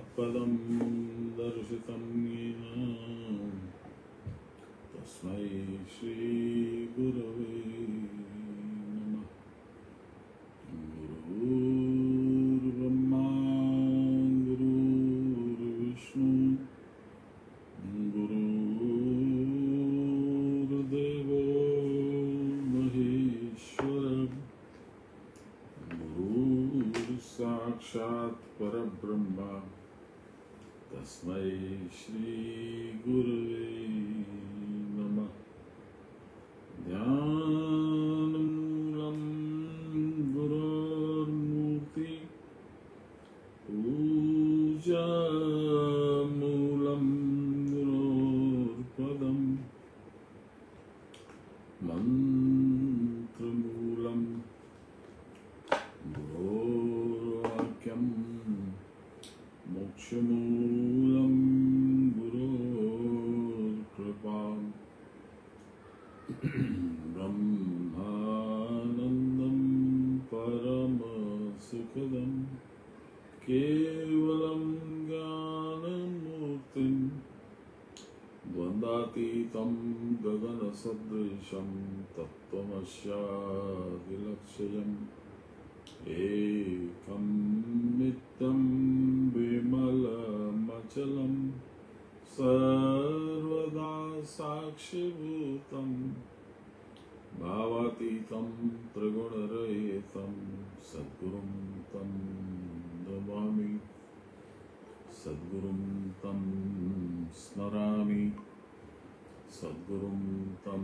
तत्पदं दर्शितं येन तस्मै श्रीगुरवे नमः। गुरुर्ब्रह्मा गुरुर्विष्णु गुरुर्देवो महेश्वर गुरुर्साक्षात् परब्रह्म तस्मै श्रीगुरवे नमः। ध्यानमूलं गुरोर्मूर्ति पूजामूलं गुरोर्पदं मन्त्रमूलं गुरोर्वाक्यं मोक्षमूलं गुरोर्कृपा ब्रह्मानन्दं परमसुखदं केवलं ज्ञानमूर्तिं द्वन्द्वातीतं गगनसदृशं तत्त्वमस्यादिलक्ष्यम् एकं नित्यं विमलमचलं सर्वदा साक्षिभूतं भावातीतं त्रिगुणरहितं सद्गुरुं तं नमामि सद्गुरुं तं स्मरामि सद्गुरुं तं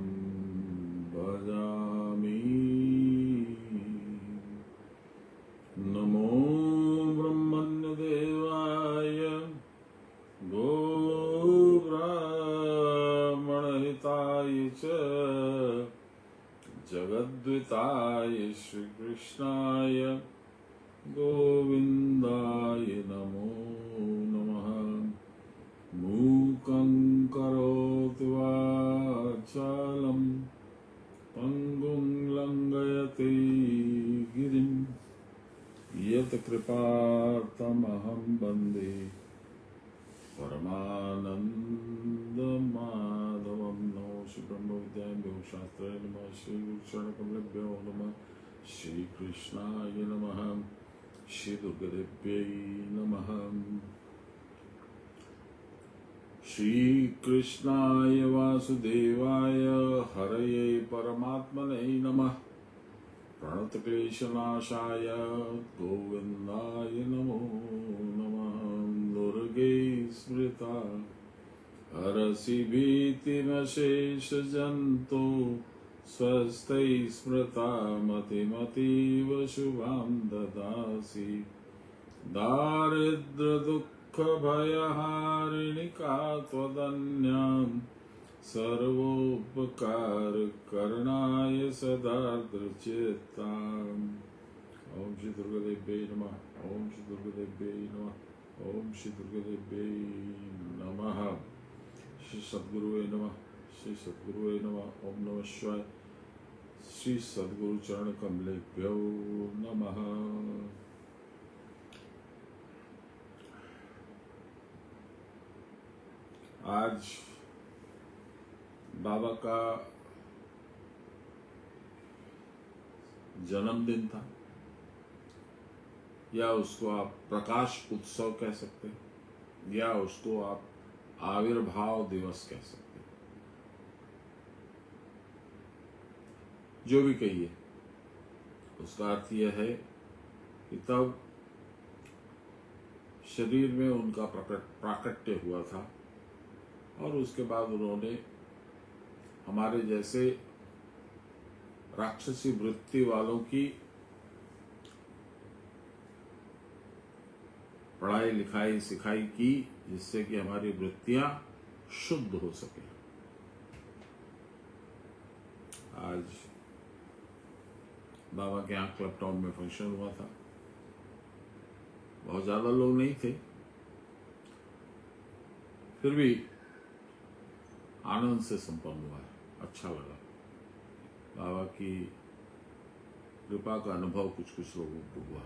भजामि। नमो ब्रह्मण्यदेवाय गोब्राह्मणहिताय च जगद्विताय श्रीकृष्णाय गोविन्दाय नमो नमः। मूकं करोति वाचालं पङ्गुं लङ्घयति गिरिं यत्कृपातमहं वन्दे परमानन्दमाधवं। नमो श्री ब्रह्म विद्याय योगशास्त्राय नमः। श्री गुरुचरणकमलेभ्यो नमः। श्रीकृष्णाय नमः। श्री दुर्गादेव्यै नमः। श्रीकृष्णाय वासुदेवाय हरये परमात्मने नमः। प्रणतक्लेशनाशाय गोविन्दाय नमो नमः। दुर्गे स्मृता हरसि भीतिमशेषजन्तो स्वस्ति स्मृता मतिमतीव शुभां ददासि। दारिद्र्यदुःखभयहारिणि का त्वदन्यां सर्वोपकारकरणाय सदार्द्रचित्ताम्। ओम श्री दुर्गादेव्यै नमः। ओम श्री दुर्गादेव्यै नमः। ओम श्री दुर्गादेव्यै नमः। श्री सद्गुरुवे नमः। श्री सद्गुरुवे नमः। ओम नमः शिवाय। श्री सद्गुरु चरण कमलेभ्यो नमः। आज बाबा का जन्मदिन था, या उसको आप प्रकाश उत्सव कह सकते हैं, या उसको आप आविर्भाव दिवस कह सकते हैं। जो भी कहिए, उसका अर्थ यह है कि तब शरीर में उनका प्राकट्य हुआ था और उसके बाद उन्होंने हमारे जैसे राक्षसी वृत्ति वालों की पढ़ाई लिखाई सिखाई की, जिससे कि हमारी वृत्तियां शुद्ध हो सके। आज बाबा के यहाँ क्लब टाउन में फंक्शन हुआ था। बहुत ज्यादा लोग नहीं थे, फिर भी आनंद से संपन्न हुआ है। अच्छा लगा। बाबा की कृपा का अनुभव कुछ कुछ लोगों को हुआ।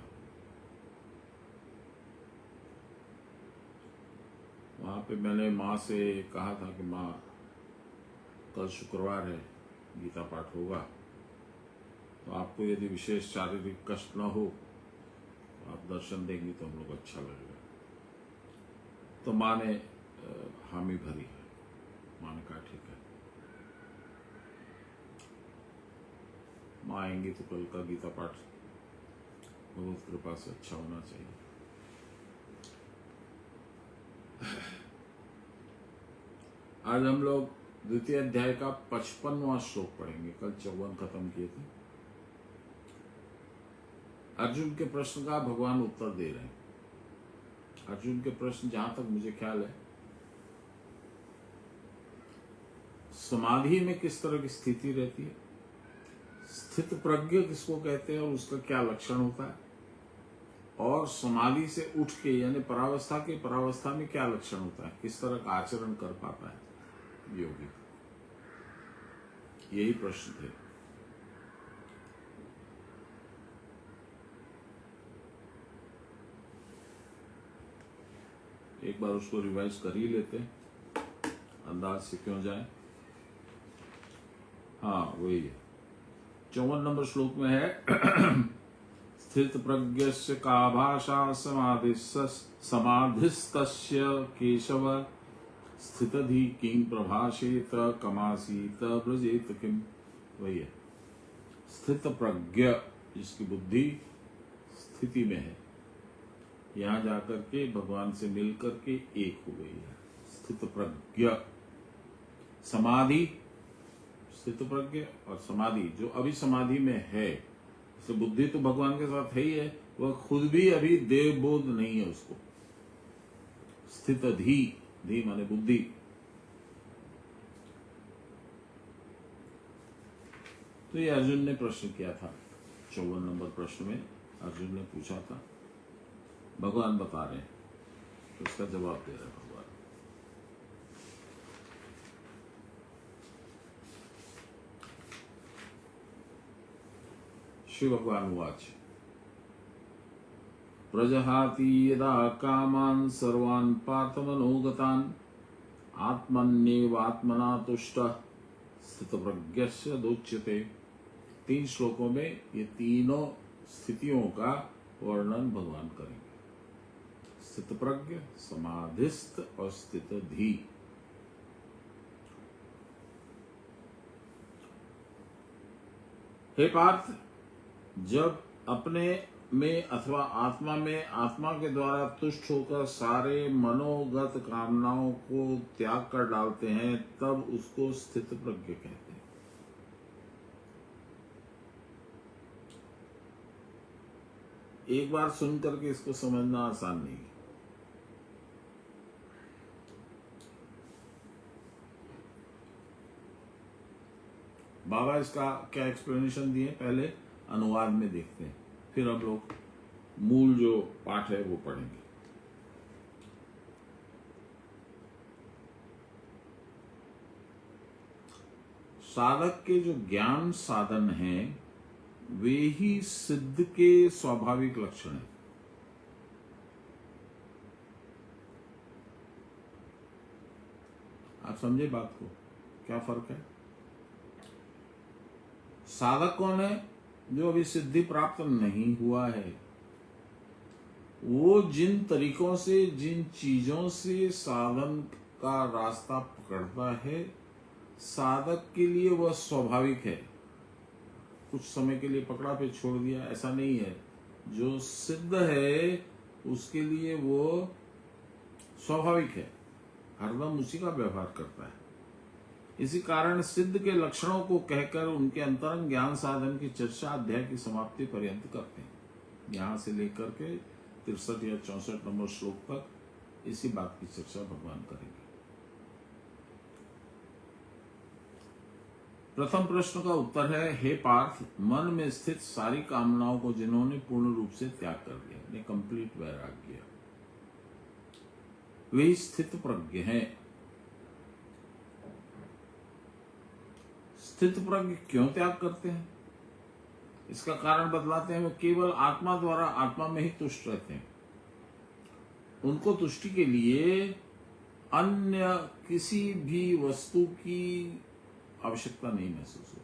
वहाँ पे मैंने माँ से कहा था कि माँ कल शुक्रवार है, गीता पाठ होगा, तो आपको यदि विशेष शारीरिक कष्ट न हो तो आप दर्शन देंगी तो हम लोग अच्छा लगेगा। तो माँ ने हामी भरी है। माँ ने कहा ठीक है, माँ आएंगी तो कल का गीता पाठ भगवत कृपा से अच्छा होना चाहिए। आज हम लोग द्वितीय अध्याय का 55वां श्लोक पढ़ेंगे। कल 54 खत्म किए थे। अर्जुन के प्रश्न का भगवान उत्तर दे रहे हैं। अर्जुन के प्रश्न जहां तक मुझे ख्याल है, समाधि में किस तरह की स्थिति रहती है, स्थित प्रज्ञ किसको कहते हैं और उसका क्या लक्षण होता है, और समाधि से उठ के यानी परावस्था के परावस्था में क्या लक्षण होता है, किस तरह का आचरण कर पाता है योगी। यही प्रश्न थे। एक बार उसको रिवाइज कर ही लेते हैं, अंदाज से क्यों जाए। हाँ वही है, 54 नंबर श्लोक में है स्थित प्रज्ञस्य का भाषा समाधिस्तस्य केशव स्थितधि किं प्रभाषेत कमासीत ब्रजेत किम। वही है, स्थित प्रज्ञ जिसकी बुद्धि स्थिति में है, यहां जाकर के भगवान से मिल करके एक हो गई है, स्थित प्रज्ञ। समाधि, स्थित प्रज्ञ और समाधि, जो अभी समाधि में है, तो बुद्धि तो भगवान के साथ है ही है, वह खुद भी अभी देव बोध नहीं है उसको। स्थित धी, धी माने बुद्धि। तो ये अर्जुन ने प्रश्न किया था, 54 नंबर प्रश्न में अर्जुन ने पूछा था, भगवान बता रहे हैं, तो उसका जवाब दे रहे हैं भगवान। श्री भगवान उवाच प्रजहाति यदा कामान् सर्वान् पार्थ मनोगतान् आत्मन्येवात्मना तुष्टः स्थितप्रज्ञस्य दोच्यते। 3 श्लोकों में ये तीनों स्थितियों का वर्णन भगवान करेंगे, स्थित प्रज्ञ, समाधिस्थ और स्थित धी। हे पार्थ, जब अपने में अथवा आत्मा में आत्मा के द्वारा तुष्ट होकर सारे मनोगत कामनाओं को त्याग कर डालते हैं, तब उसको स्थित प्रज्ञ कहते हैं। एक बार सुन करके इसको समझना आसान नहीं। बाबा इसका क्या एक्सप्लेनेशन दिए पहले अनुवाद में देखते हैं, फिर हम लोग मूल जो पाठ है वो पढ़ेंगे। साधक के जो ज्ञान साधन हैं वे ही सिद्ध के स्वाभाविक लक्षण हैं। आप समझे बात को, क्या फर्क है? साधक कौन है? जो अभी सिद्धि प्राप्त नहीं हुआ है। वो जिन तरीकों से, जिन चीजों से साधन का रास्ता पकड़ता है, साधक के लिए वह स्वाभाविक है। कुछ समय के लिए पकड़ा फिर छोड़ दिया, ऐसा नहीं है। जो सिद्ध है उसके लिए वो स्वाभाविक है, हरदम उसी का व्यवहार करता है। इसी कारण सिद्ध के लक्षणों को कहकर उनके अंतरंग ज्ञान साधन की चर्चा अध्याय की समाप्ति पर्यंत करते हैं। यहां से लेकर के 63 या 64 नंबर श्लोक तक इसी बात की चर्चा भगवान करेंगे। प्रथम प्रश्न का उत्तर है, हे पार्थ, मन में स्थित सारी कामनाओं को जिन्होंने पूर्ण रूप से त्याग कर दिया, कंप्लीट वैराग्य, वे स्थित प्रज्ञ हैं। स्थित प्रज्ञ क्यों त्याग करते हैं? इसका कारण बतलाते हैं। वो केवल आत्मा द्वारा आत्मा में ही तुष्ट रहते हैं। उनको तुष्टि के लिए अन्य किसी भी वस्तु की आवश्यकता नहीं महसूस होती।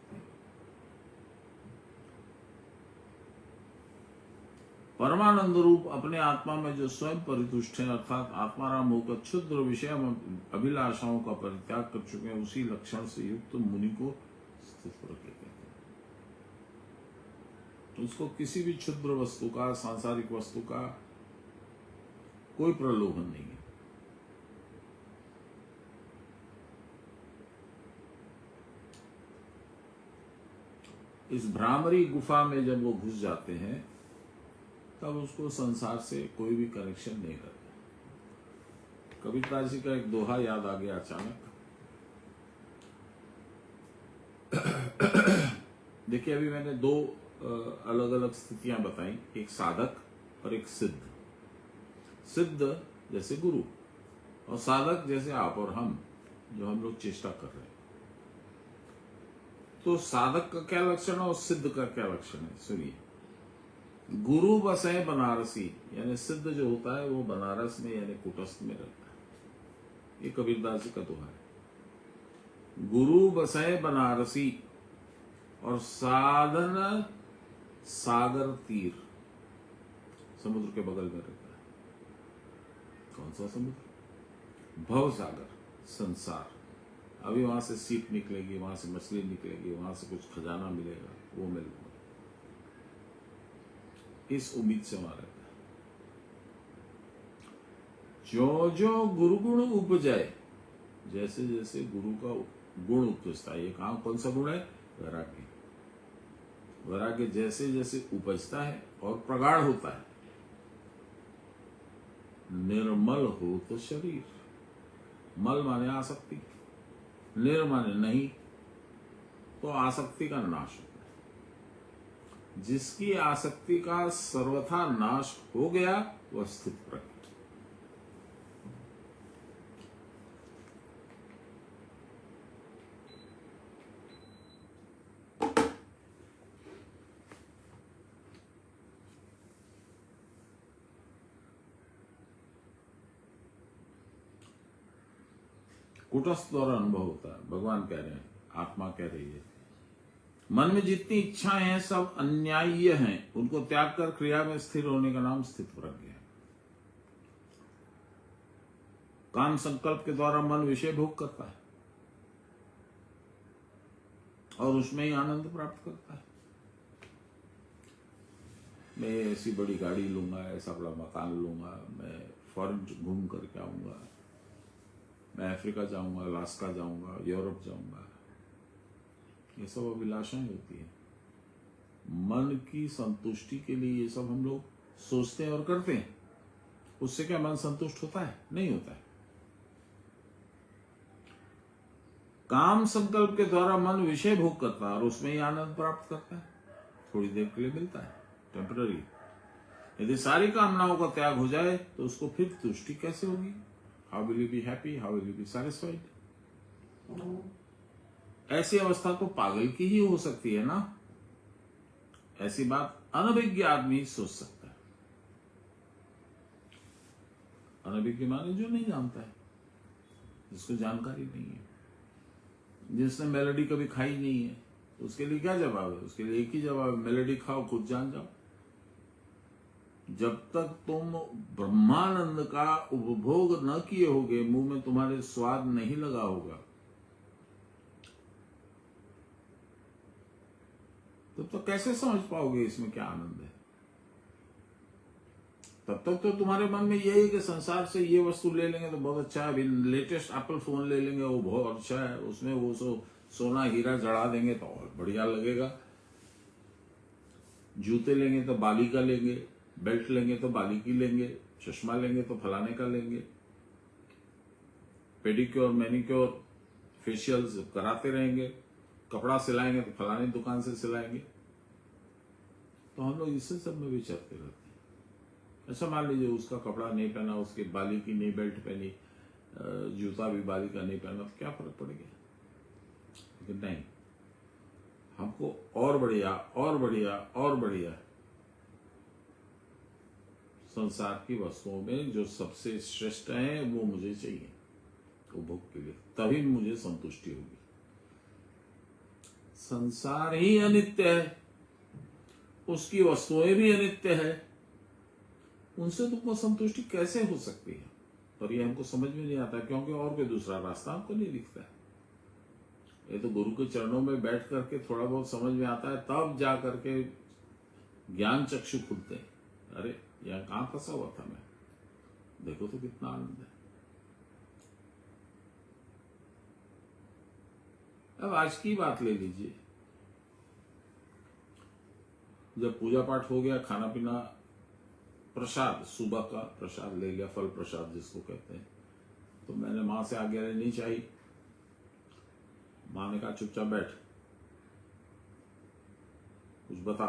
परमानंद रूप अपने आत्मा में जो स्वयं परितुष्ट है, अर्थात आत्माराम होकर क्षुद्र विषय अभिलाषाओं का परित्याग कर चुके हैं, उसी लक्षण से युक्त मुनि को स्थित प्रज्ञ कहते हैं। उसको किसी भी क्षुद्र वस्तु का, सांसारिक वस्तु का कोई प्रलोभन नहीं है। इस भ्रामरी गुफा में जब वो घुस जाते हैं तब उसको संसार से कोई भी कनेक्शन नहीं रहता। कबीरदास जी का एक दोहा याद आ गया अचानक। देखिए, अभी मैंने दो अलग अलग स्थितियां बताई, एक साधक और एक सिद्ध। सिद्ध जैसे गुरु और साधक जैसे आप और हम, जो हम लोग चेष्टा कर रहे हैं। तो साधक का क्या लक्षण है और सिद्ध का क्या लक्षण है, सुनिए। गुरु बसे बनारसी, यानी सिद्ध जो होता है वो बनारस में यानी कुटस्थ में रहता है। ये कबीरदास जी का दोहा है। गुरु बसे बनारसी और साधन सागर तीर, समुद्र के बगल में रहता है। कौन सा समुद्र? भव सागर, संसार। अभी वहां से सीप निकलेगी, वहां से मछली निकलेगी, वहां से कुछ खजाना मिलेगा, वो मिलेगा, इस उम्मीद से वहां रहता है। जो जो गुरु गुण उपजाए, जैसे जैसे गुरु का गुण उपजता है, ये कौन सा गुण है? वैराग्य। वैराग्य जैसे जैसे उपजता है और प्रगाढ़ होता है, निर्मल हो तो शरीर, मल माने आसक्ति, निर्माने नहीं, तो आसक्ति का नाश होता है। जिसकी आसक्ति का सर्वथा नाश हो गया वह स्थित प्रज्ञ। कुटस्थ द्वारा अनुभव होता है। भगवान कह रहे हैं, आत्मा कह रही है, मन में जितनी इच्छाएं हैं सब अन्याय्य हैं, उनको त्याग कर क्रिया में स्थिर होने का नाम स्थित प्रज्ञ है। काम संकल्प के द्वारा मन विषय भोग करता है और उसमें ही आनंद प्राप्त करता है। मैं ऐसी बड़ी गाड़ी लूंगा, ऐसा बड़ा मकान लूंगा, मैं फॉरेन घूम करके आऊंगा, मैं अफ्रीका जाऊंगा, अलास्का जाऊंगा, यूरोप जाऊंगा, ये सब अभिलाषाएं होती है। मन की संतुष्टि के लिए ये सब हम लोग सोचते हैं और करते हैं। उससे क्या मन संतुष्ट होता है? नहीं होता है। काम संकल्प के द्वारा मन विषय भोग करता है और उसमें ही आनंद प्राप्त करता है, थोड़ी देर के लिए मिलता है, टेम्पररी। यदि सारी कामनाओं का त्याग हो जाए तो उसको फिर तुष्टि कैसे होगी? How will you be happy? How will you B satisfied? ऐसी अवस्था तो पागल की ही हो सकती है ना। ऐसी बात अनभिज्ञ आदमी सोच सकता है। अनभिज्ञ माने जो नहीं जानता है, जिसको जानकारी नहीं है, जिसने मेलोडी कभी खाई नहीं है, उसके लिए क्या जवाब है? उसके लिए एक ही जवाब है, मेलोडी खाओ, खुद जान जाओ। जब तक तुम ब्रह्मानंद का उपभोग न किए होगे, मुंह में तुम्हारे स्वाद नहीं लगा होगा, तो कैसे समझ पाओगे इसमें क्या आनंद है? तब तक तो तुम्हारे मन में यही है कि संसार से ये वस्तु ले लेंगे तो बहुत अच्छा है, अभी लेटेस्ट एप्पल फोन ले लेंगे, वो बहुत अच्छा है, उसमें वो सोना हीरा जड़ा देंगे तो और बढ़िया लगेगा। जूते लेंगे तो बाली का लेंगे, बेल्ट लेंगे तो बाली की लेंगे, चश्मा लेंगे तो फलाने का लेंगे, पेडिक्योर मैनिक्योर फेशियल्स कराते रहेंगे, कपड़ा सिलाएंगे तो फलाने दुकान से सिलाएंगे। तो हम लोग इससे सब में विचरते रहते हैं। अच्छा, मान लीजिए उसका कपड़ा नहीं पहना, उसके बाली की नहीं बेल्ट पहनी, जूता भी बाली का नहीं पहना, तो क्या फर्क पड़ेगा? लेकिन नहीं, हमको और बढ़िया और बढ़िया और बढ़िया संसार की वस्तुओं में जो सबसे श्रेष्ठ है वो मुझे चाहिए। उपभोग के लिए, तभी मुझे संतुष्टि होगी। संसार ही अनित्य है, उसकी वस्तुएं भी अनित्य है, उनसे तुमको संतुष्टि कैसे हो सकती है? पर ये हमको समझ में नहीं आता, क्योंकि और कोई दूसरा रास्ता हमको नहीं दिखता है। ये तो गुरु के चरणों में बैठ करके थोड़ा बहुत समझ में आता है, तब जा करके ज्ञान चक्षु खुलते हैं। अरे यहाँ कहां फंसा हुआ था मैं, देखो तो कितना आनंद है। अब आज की बात ले लीजिए, जब पूजा पाठ हो गया, खाना पीना, प्रसाद, सुबह का प्रसाद ले लिया, फल प्रसाद जिसको कहते हैं, तो मैंने मां से आज्ञा लेनी चाहिए। मां ने कहा चुपचाप बैठ, कुछ बता।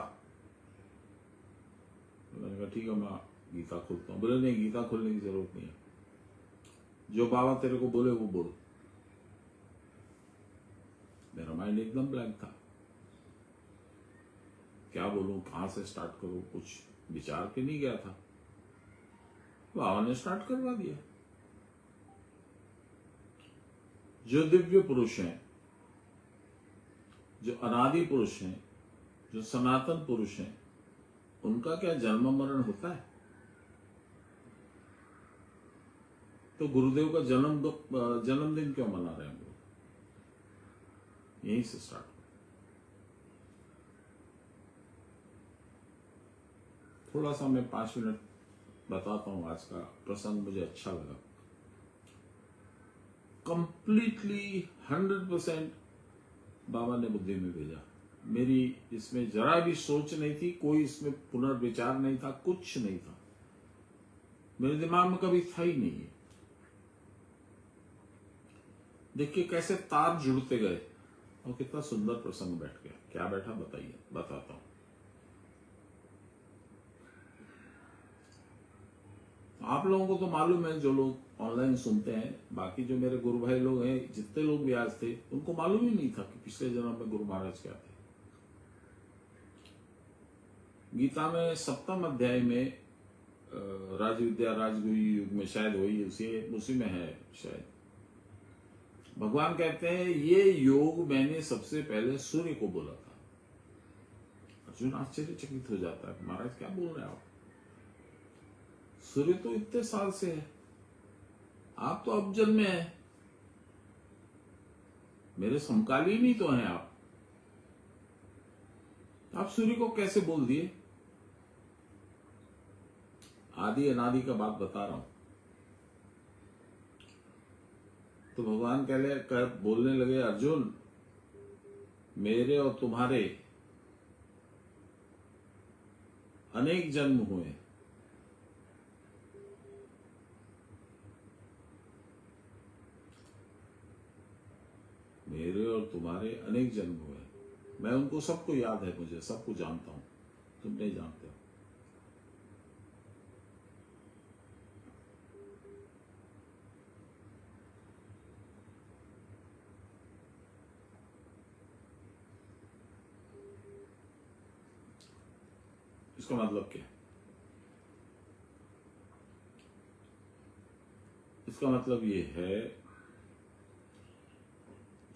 तो मैंने कहा ठीक है मां, गीता खोलता हूं। बोले नहीं, गीता खोलने की जरूरत नहीं है, जो बाबा तेरे को बोले वो बोल। मेरा माइंड एकदम ब्लैंक था, क्या बोलूं, कहां से स्टार्ट करूं, कुछ विचार के नहीं गया था। बाबा ने स्टार्ट करवा दिया। जो दिव्य पुरुष हैं, जो अनादि पुरुष हैं, जो सनातन पुरुष हैं, उनका क्या जन्म मरण होता है? तो गुरुदेव का जन्मदिन क्यों मना रहे हैं हम लोग? यहीं से स्टार्ट। थोड़ा सा मैं 5 मिनट बताता हूं। आज का प्रसंग मुझे अच्छा लगा। कंप्लीटली 100% बाबा ने बुद्धि में भेजा। मेरी इसमें जरा भी सोच नहीं थी, कोई इसमें पुनर्विचार नहीं था, कुछ नहीं था, मेरे दिमाग में कभी था ही नहीं है। देखिए कैसे तार जुड़ते गए और कितना सुंदर प्रसंग बैठ गया। क्या बैठा बताइए, बताता हूं। आप लोगों को तो मालूम है, जो लोग ऑनलाइन सुनते हैं, बाकी जो मेरे गुरु भाई लोग हैं, जितने लोग भी आज थे, उनको मालूम ही नहीं था कि पिछले जन्म में गुरु महाराज क्या थे। गीता में 7वें अध्याय में राजविद्या राजगुरु युग में, शायद वही उसी में है शायद, भगवान कहते हैं ये योग मैंने सबसे पहले सूर्य को बोला था। अर्जुन आश्चर्यचकित हो जाता है, महाराज क्या बोल रहे हैं आप? सूर्य तो इतने साल से है, आप तो अब जन्म में है, मेरे समकालीन ही तो हैं आप सूर्य को कैसे बोल दिए? आदि अनादि का बात बता रहा हूं। तो भगवान बोलने लगे, अर्जुन मेरे और तुम्हारे अनेक जन्म हुए, मेरे और तुम्हारे अनेक जन्म हुए, मैं उनको सबको याद है, मुझे सबको जानता हूं, तुम नहीं जानते हो। इसका मतलब क्या? इसका मतलब ये है,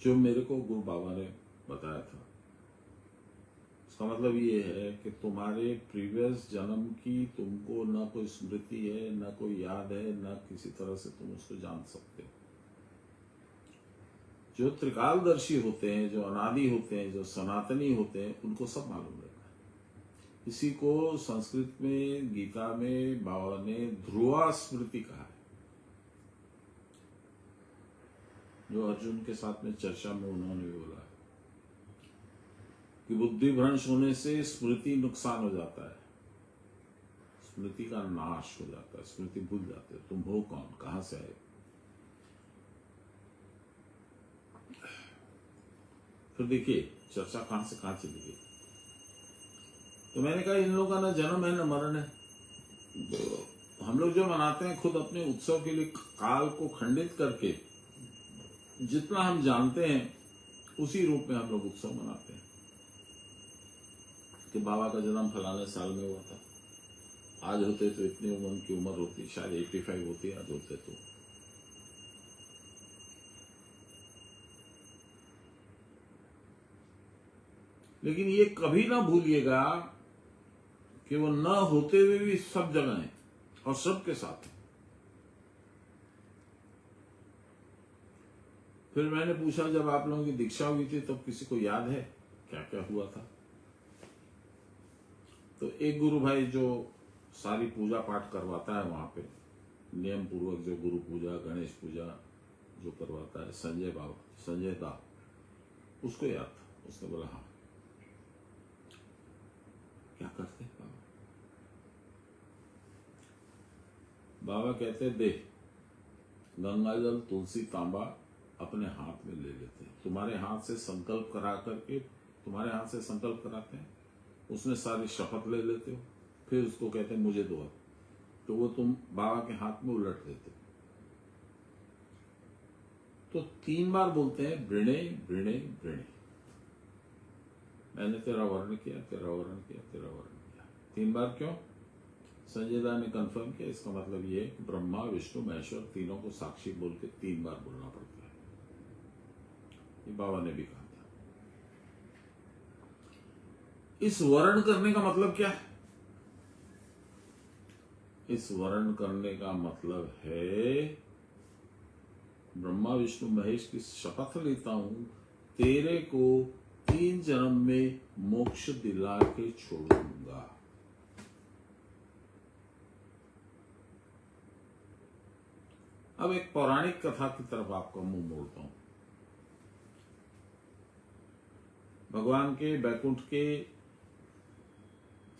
जो मेरे को गुरु बाबा ने बताया था, इसका मतलब ये है कि तुम्हारे प्रीवियस जन्म की तुमको ना कोई स्मृति है, ना कोई याद है, ना किसी तरह से तुम उसको जान सकते हो। जो त्रिकालदर्शी होते हैं, जो अनादि होते हैं, जो सनातनी होते हैं, उनको सब मालूम रहता है। इसी को संस्कृत में गीता में बाबा ने ध्रुवा स्मृति कहा है। जो अर्जुन के साथ में चर्चा में उन्होंने बोला है कि बुद्धि भ्रंश होने से स्मृति नुकसान हो जाता है, स्मृति का नाश हो जाता है, स्मृति भूल जाते हो तुम हो कौन, कहां से आए। फिर देखिए चर्चा कहां से कहां चली गई। तो मैंने कहा इन लोगों का ना जन्म है ना मरण है। तो हम लोग जो मनाते हैं खुद अपने उत्सव के लिए काल को खंडित करके जितना हम जानते हैं उसी रूप में हम लोग उत्सव मनाते हैं कि बाबा का जन्म फलाने साल में हुआ था, आज होते तो इतनी उम्र की उम्र होती, शायद 85 होती आज होते तो। लेकिन ये कभी ना भूलिएगा कि वो न होते हुए भी सब जगह है और सबके साथ है। फिर मैंने पूछा, जब आप लोगों की दीक्षा हुई थी तब किसी को याद है क्या क्या हुआ था? तो एक गुरु भाई जो सारी पूजा पाठ करवाता है वहां पे, नियम पूर्वक जो गुरु पूजा गणेश पूजा जो करवाता है, संजय दा, उसको याद था। उसने बोला हाँ, क्या करते बाबा? बाबा कहते देख, गंगा जल तुलसी तांबा अपने हाथ में ले लेते हैं, तुम्हारे हाथ से संकल्प करा करके, तुम्हारे हाथ से संकल्प कराते हैं, उसमें सारी शपथ ले लेते हो, फिर उसको कहते हैं मुझे दो, तो वो तुम बाबा के हाथ में उलट देते हो। तो 3 बार बोलते हैं वृणे वृणे वृणे, मैंने तेरा वर्ण किया, तेरा वर्ण किया, तेरा वर्ण किया। 3 बार क्यों? संजय दा ने कंफर्म किया, इसका मतलब ये है ब्रह्मा विष्णु महेश्वर तीनों को साक्षी बोल के 3 बार बोलना पड़ता है। ये बाबा ने भी कहा था। इस वर्ण करने का मतलब क्या है? इस वर्ण करने का मतलब है ब्रह्मा विष्णु महेश की शपथ लेता हूं, तेरे को 3 जन्म में मोक्ष दिला के छोड़ूंगा। अब एक पौराणिक कथा की तरफ आपका मुंह मोड़ता हूं। भगवान के बैकुंठ के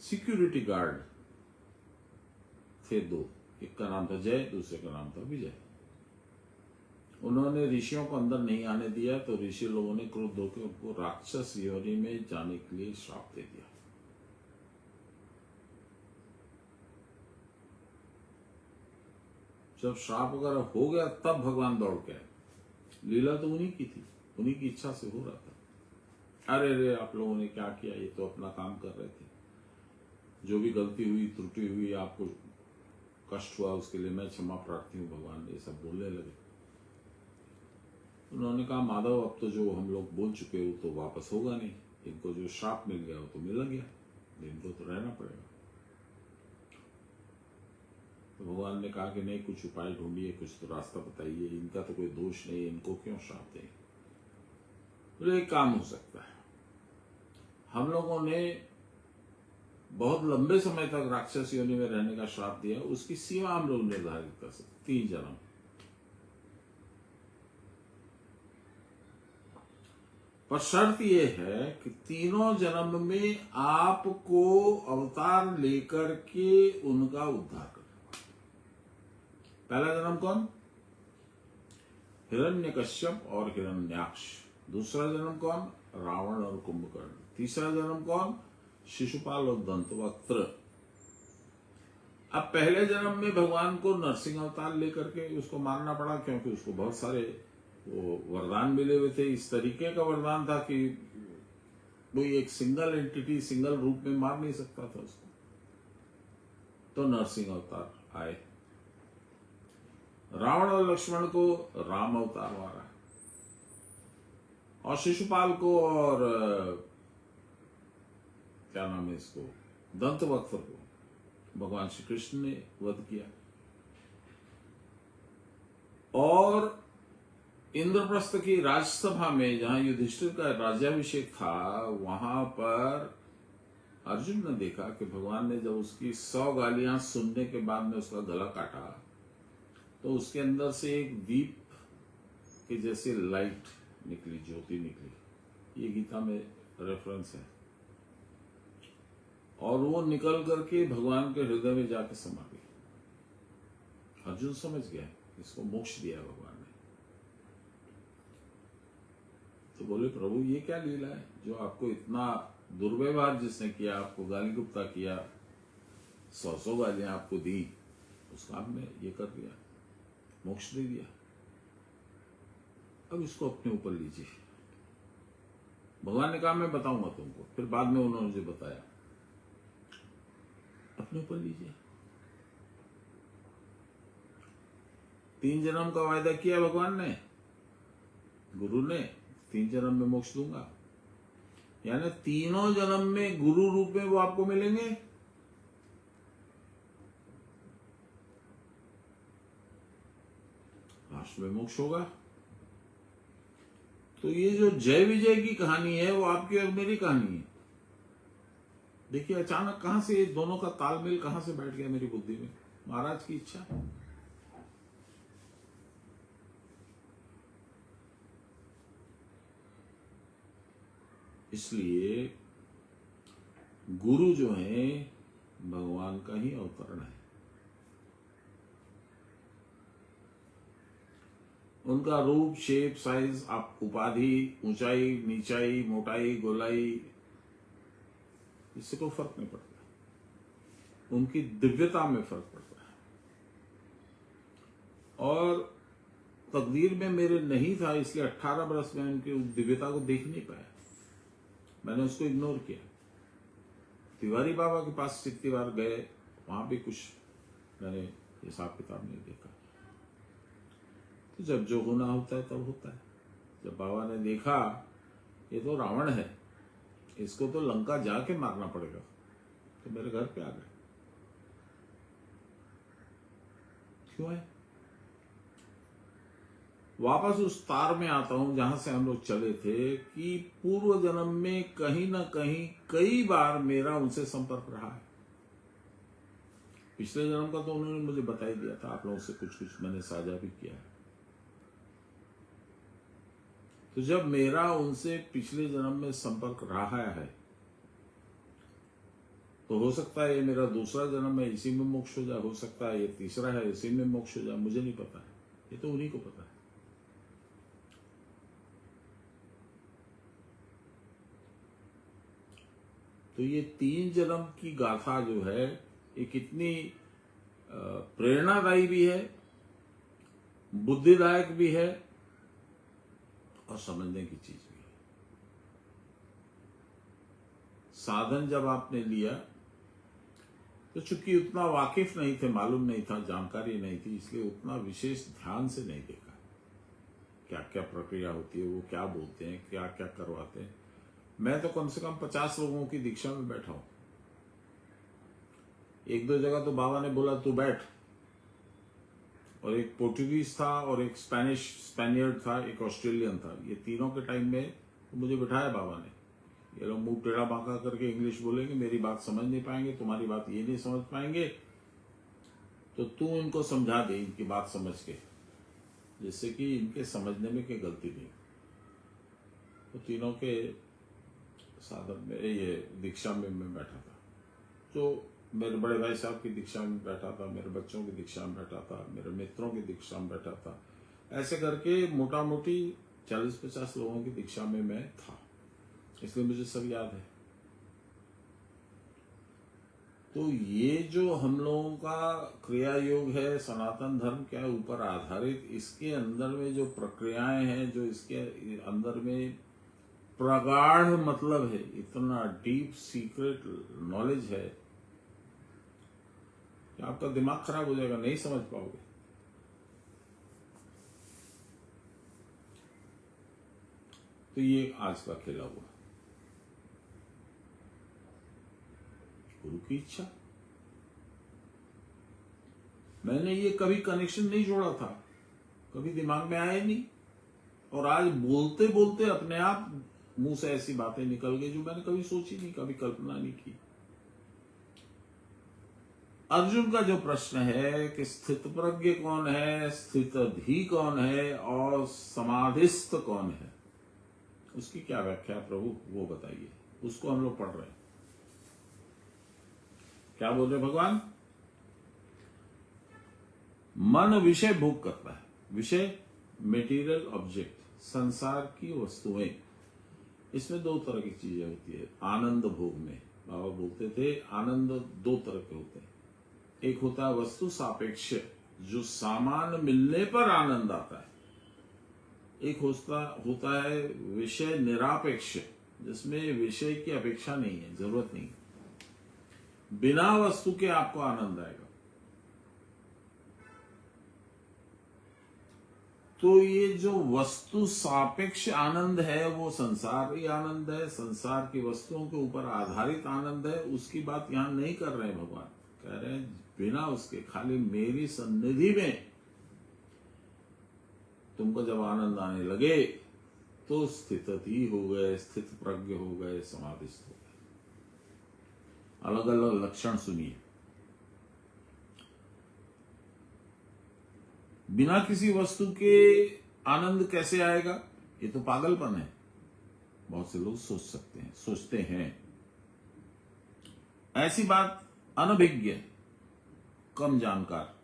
सिक्योरिटी गार्ड थे 2, एक का नाम था जय, दूसरे का नाम था विजय। उन्होंने ऋषियों को अंदर नहीं आने दिया, तो ऋषि लोगों ने क्रोध होकर उनको राक्षस योनि में जाने के लिए श्राप दे दिया। जब श्राप वगैरह हो गया तब भगवान दौड़ के आए। लीला तो उन्हीं की थी, उन्हीं की इच्छा से हो रहा था। अरे रे, आप लोगों ने क्या किया, ये तो अपना काम कर रहे थे, जो भी गलती हुई त्रुटि हुई, आपको कष्ट हुआ, उसके लिए मैं क्षमा प्रार्थी हूं भगवान, ये सब बोलने लगे। उन्होंने कहा माधव, अब तो जो हम लोग बोल चुके हो तो वापस होगा नहीं, इनको जो श्राप मिल गया वो तो मिल गया, इनको तो रहना पड़ेगा। तो भगवान ने कहा कि नहीं, कुछ उपाय ढूंढिए, कुछ तो रास्ता बताइए, इनका तो कोई दोष नहीं, इनको क्यों श्राप दें? तो एक काम हो सकता है, हम लोगों ने बहुत लंबे समय तक राक्षस योनि में रहने का श्राप दिया, उसकी सीमा हम लोग निर्धारित कर सकते, 3 जन्म। पर शर्त यह है कि तीनों जन्म में आपको अवतार लेकर के उनका उद्धार करना। पहला जन्म कौन? हिरण्यकश्यप और हिरण्याक्ष। दूसरा जन्म कौन? रावण और कुंभकर्ण। तीसरा जन्म कौन? शिशुपाल और दंतवक्त्र। अब पहले जन्म में भगवान को नरसिंह अवतार लेकर के उसको मारना पड़ा, क्योंकि उसको बहुत सारे वो वरदान मिले हुए थे। इस तरीके का वरदान था कि कोई एक सिंगल एंटिटी सिंगल रूप में मार नहीं सकता था उसको, तो नरसिंह अवतार आए। रावण और लक्ष्मण को राम अवतार मारा, और शिशुपाल को और क्या नाम है इसको, दंतवक्त्र को भगवान श्री कृष्ण ने वध किया। और इंद्रप्रस्थ की राजसभा में जहां युधिष्ठिर का राज्याभिषेक था, वहां पर अर्जुन ने देखा कि भगवान ने जब उसकी 100 गालियां सुनने के बाद में उसका गला काटा, तो उसके अंदर से एक दीप के जैसे लाइट निकली, ज्योति निकली। ये गीता में रेफरेंस है। और वो निकल करके भगवान के हृदय में जाके समा गई। अर्जुन समझ गया इसको मोक्ष दिया भगवान ने। तो बोले प्रभु ये क्या लीला है, जो आपको इतना दुर्व्यवहार जिसने किया, आपको गाली गुप्ता किया, 100 गालियां आपको दी, उसका आपने ये कर दिया, मोक्ष दे दिया। अब इसको अपने ऊपर लीजिए। भगवान ने कहा मैं बताऊंगा तुमको, फिर बाद में उन्होंने मुझे बताया, अपने ऊपर लीजिए। 3 जन्म का वायदा किया भगवान ने, गुरु ने, 3 जन्म में मोक्ष दूंगा। यानी तीनों जन्म में गुरु रूप में वो आपको मिलेंगे। लास्ट में मोक्ष होगा। तो ये जो जय विजय की कहानी है वो आपकी और मेरी कहानी है। देखिए अचानक कहां से ये दोनों का तालमेल कहां से बैठ गया मेरी बुद्धि में। महाराज की इच्छा। इसलिए गुरु जो है भगवान का ही अवतरण है। उनका रूप, शेप, साइज, आप उपाधि, ऊंचाई, नीचाई, मोटाई, गोलाई, इससे कोई फर्क नहीं पड़ता। उनकी दिव्यता में फर्क पड़ता है। और तकदीर में मेरे नहीं था, इसलिए 18 बरस में उनकी दिव्यता को देख नहीं पाया। मैंने उसको इग्नोर किया। तिवारी बाबा के पास कितनी बार गए, वहां भी कुछ मैंने हिसाब किताब नहीं देखा। तो जब जो होना होता है तब होता है। जब बाबा ने देखा ये तो रावण है, इसको तो लंका जाके मारना पड़ेगा, तो मेरे घर पे आ गए। क्यों है? वापस उस तार में आता हूं जहां से हम लोग चले थे कि पूर्व जन्म में कहीं ना कहीं कई बार मेरा उनसे संपर्क रहा है। पिछले जन्म का तो उन्होंने मुझे बता ही दिया था, आप लोगों से कुछ कुछ मैंने साझा भी किया है। तो जब मेरा उनसे पिछले जन्म में संपर्क रहा है, तो हो सकता है ये मेरा दूसरा जन्म है, इसी में मोक्ष हो जाए। हो सकता है ये तीसरा है, इसी में मोक्ष हो जाए। मुझे नहीं पता है, ये तो उन्हीं को पता है। तो ये 3 जन्म की गाथा जो है, ये कितनी प्रेरणादायी भी है, बुद्धिदायक भी है और समझने की चीज भी है। साधन जब आपने लिया तो चूंकि उतना वाकिफ नहीं थे, मालूम नहीं था, जानकारी नहीं थी, इसलिए उतना विशेष ध्यान से नहीं देखा क्या क्या प्रक्रिया होती है, वो क्या बोलते हैं, क्या क्या करवाते हैं। मैं तो कम से कम 50 लोगों की दीक्षा में बैठा हूं। 1-2 जगह तो बाबा ने बोला तू बैठ, और एक पोर्टुगीज था और एक स्पेनियर्ड था, एक ऑस्ट्रेलियन था। ये तीनों के टाइम में मुझे बिठाया बाबा ने। ये लोग मुंह टेढ़ा बांका करके इंग्लिश बोलेंगे, मेरी बात समझ नहीं पाएंगे, तुम्हारी बात ये नहीं समझ पाएंगे, तो तू इनको समझा दे इनकी बात समझ के, जिससे कि इनके समझने में कोई गलती नहीं। तो तीनों के साधन में, ये दीक्षा में मैं बैठा था। तो मेरे बड़े भाई साहब की दीक्षा में बैठा था, मेरे बच्चों की दीक्षा में बैठा था, मेरे मित्रों की दीक्षा में बैठा था। ऐसे करके मोटा मोटी 40-50 लोगों की दीक्षा में मैं था, इसलिए मुझे सब याद है। तो ये जो हम लोगों का क्रिया योग है सनातन धर्म के ऊपर आधारित, इसके अंदर में जो प्रक्रियाएं हैं, जो इसके अंदर में प्रगाढ़ मतलब है, इतना डीप सीक्रेट नॉलेज है कि आपका दिमाग खराब हो जाएगा, नहीं समझ पाओगे। तो ये आज का खेला हुआ गुरु की इच्छा। मैंने ये कभी कनेक्शन नहीं जोड़ा था, कभी दिमाग में आया नहीं, और आज बोलते बोलते अपने आप मुंह से ऐसी बातें निकल गई जो मैंने कभी सोची नहीं, कभी कल्पना नहीं की। अर्जुन का जो प्रश्न है कि स्थित प्रज्ञ कौन है, स्थितधि कौन है और समाधिस्थ कौन है, उसकी क्या व्याख्या प्रभु वो बताइए। उसको हम लोग पढ़ रहे हैं। क्या बोल रहे भगवान? मन विषय भोग करता है। विषय मेटीरियल ऑब्जेक्ट, संसार की वस्तुएं। इसमें 2 तरह की चीजें होती है आनंद भोग में। बाबा बोलते थे आनंद 2 तरह के होते हैं। एक होता है वस्तु सापेक्ष, जो सामान मिलने पर आनंद आता है। एक होता है विषय निरापेक्ष, जिसमें विषय की अपेक्षा नहीं है, जरूरत नहीं, बिना वस्तु के आपको आनंद आएगा। तो ये जो वस्तु सापेक्ष आनंद है वो संसारी आनंद है, संसार की वस्तुओं के ऊपर आधारित आनंद है, उसकी बात यहां नहीं कर रहे हैं भगवान। कह रहे हैं बिना उसके, खाली मेरी सन्निधि में तुमको जब आनंद आने लगे तो स्थित ही हो गए, स्थित प्रज्ञ हो गए, समाधिस्थ हो गए। अलग अलग लक्षण सुनिए। बिना किसी वस्तु के आनंद कैसे आएगा? ये तो पागलपन है। बहुत से लोग सोच सकते हैं, सोचते हैं। ऐसी बात अनभिज्ञ, कम जानकार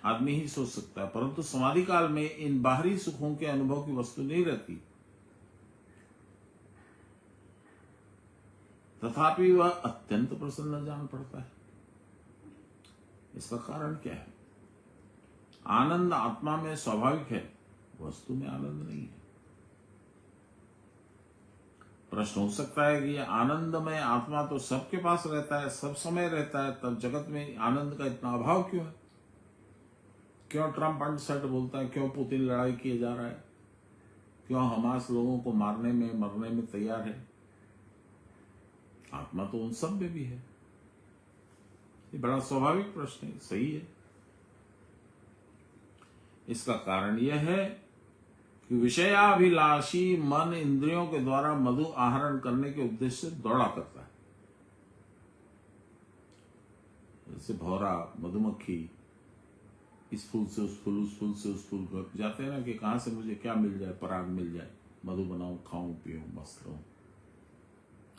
आदमी ही सोच सकता है, परंतु समाधि काल में इन बाहरी सुखों के अनुभव की वस्तु नहीं रहती, तथापि वह अत्यंत प्रसन्न जान पड़ता है। इसका कारण क्या है? आनंद आत्मा में स्वाभाविक है, वस्तु में आनंद नहीं है। प्रश्न हो सकता है कि आनंद में आत्मा तो सबके पास रहता है, सब समय रहता है, तब जगत में आनंद का इतना अभाव क्यों है? क्यों ट्रम्प अनसर्ट बोलता है? क्यों पुतिन लड़ाई किए जा रहा है? क्यों हमास लोगों को मारने में मरने में तैयार है? आत्मा तो उन सब में भी है। ये बड़ा स्वाभाविक प्रश्न है, सही है। इसका कारण यह है कि विषयाभिलाषी मन इंद्रियों के द्वारा मधु आहरण करने के उद्देश्य से दौड़ा करता है। जैसे भौरा, मधुमक्खी इस फूल से उस फूल, उस फूल से उस फूल पर जाते हैं ना, कि कहां से मुझे क्या मिल जाए, पराग मिल जाए, मधु बनाऊं, खाऊं, पीऊं, मस्त रहूं।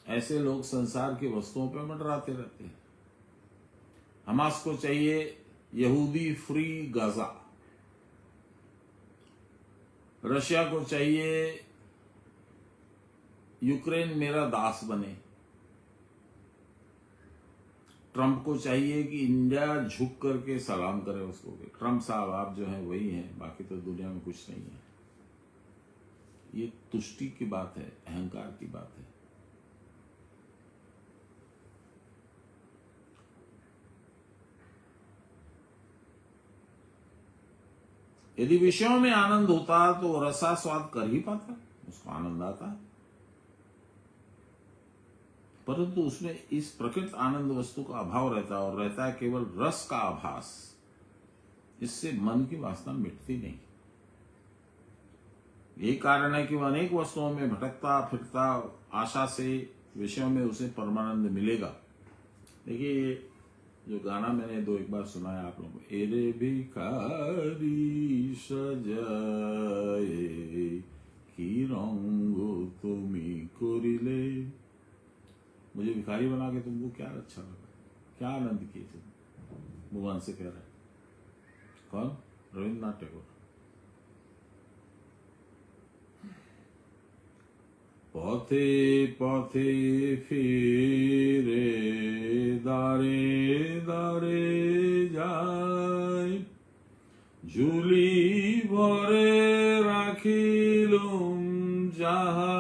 ऐसे लोग संसार की वस्तुओं पर मंडराते रहते हैं। हमास को चाहिए यहूदी फ्री गाजा, रशिया को चाहिए यूक्रेन मेरा दास बने, ट्रंप को चाहिए कि इंडिया झुक करके सलाम करे उसको, ट्रंप साहब आप जो हैं वही हैं, बाकी तो दुनिया में कुछ नहीं है। ये तुष्टि की बात है, अहंकार की बात है। यदि विषयों में आनंद होता तो रसास्वाद कर ही पाता, उसको आनंद आता है, परंतु उसमें इस प्रकृत आनंद वस्तु का अभाव रहता है, और रहता है केवल रस का आभास। इससे मन की वासना मिटती नहीं। यही कारण है कि वह अनेक वस्तुओं में भटकता फिरता, आशा से विषयों में उसे परमानंद मिलेगा। देखिए जो गाना मैंने दो एक बार सुनाया आप लोगों को, एरे भिखारी सजाए की रंग तुमी कोरिले, मुझे भिखारी बना के तुमको क्या अच्छा लगा, क्या आनंद किए तुम? भगवान से कह रहा है। कौन? रविन्द्रनाथ टैगोर। पथे पथे फिरे दारे दारे जाए, झुली भरे राखिलुम যাহা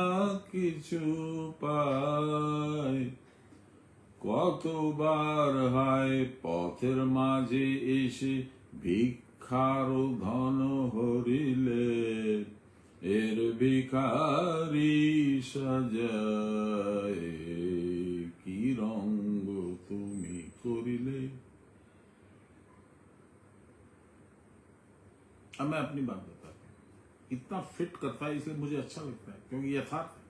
কিছু পায়, কতবার হায় পথের মাঝে এসে ভিক্ষার ধন হরিলে, এর ভিখারি সাজায় কি রঙ্গ তুমি করিলে। अब मैं अपनी बात बताता हूं, इतना फिट करता है इसलिए मुझे अच्छा लगता है, क्योंकि यथार्थ है।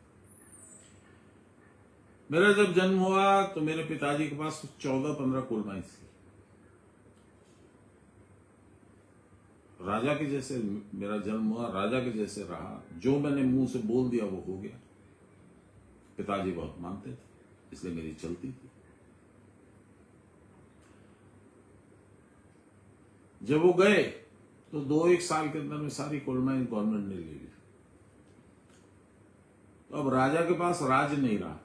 मेरा जब जन्म हुआ तो मेरे पिताजी के पास 14-15 कोल माइंस थी। राजा के जैसे मेरा जन्म हुआ, राजा के जैसे रहा, जो मैंने मुंह से बोल दिया वो हो गया। पिताजी बहुत मानते थे, इसलिए मेरी चलती थी। जब वो गए तो 2-1 साल के अंदर में सारी कोल माइन गवर्नमेंट ने ले ली। तो अब राजा के पास राज नहीं रहा।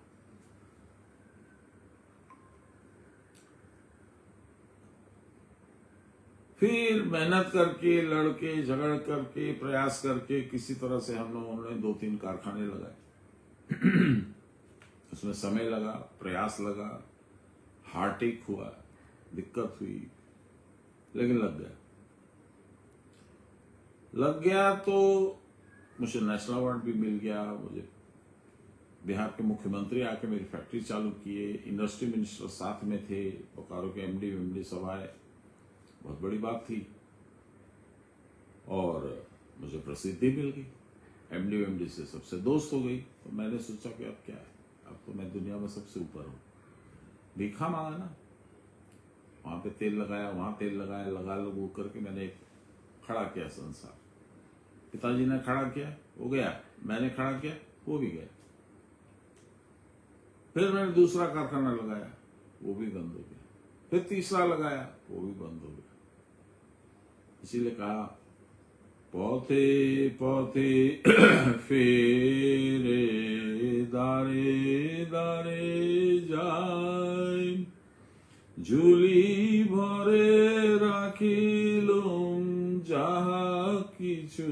फिर मेहनत करके, लड़के झगड़ करके, प्रयास करके किसी तरह से हम लोगों ने 2-3 कारखाने लगाए। उसमें समय लगा, प्रयास लगा, हार्टेक हुआ, दिक्कत हुई, लेकिन लग गया। लग गया तो मुझे नेशनल अवार्ड भी मिल गया। मुझे बिहार के मुख्यमंत्री आके मेरी फैक्ट्री चालू किए, इंडस्ट्री मिनिस्टर साथ में थे, बोकारो के एमडी सब आए, बहुत बड़ी बात थी। और मुझे प्रसिद्धि मिल गई, एमडी से सबसे दोस्त हो गई। तो मैंने सोचा कि अब क्या है, अब तो मैं दुनिया में सबसे ऊपर हूँ। भीखा मांगा ना, वहां पे तेल लगाया, वहां तेल लगाया, लगा लगू करके मैंने एक खड़ा किया संसार। पिताजी ने खड़ा किया, वो गया, मैंने खड़ा किया, वो भी गया। फिर मैंने दूसरा कारखाना लगाया, वो भी बंद हो गया। फिर तीसरा लगाया, वो भी बंद हो गया। इसीलिए कहा, पौथे पौथे फेरे दारे दारे जाए, झुली भरे राखिलुम যাহা কিছু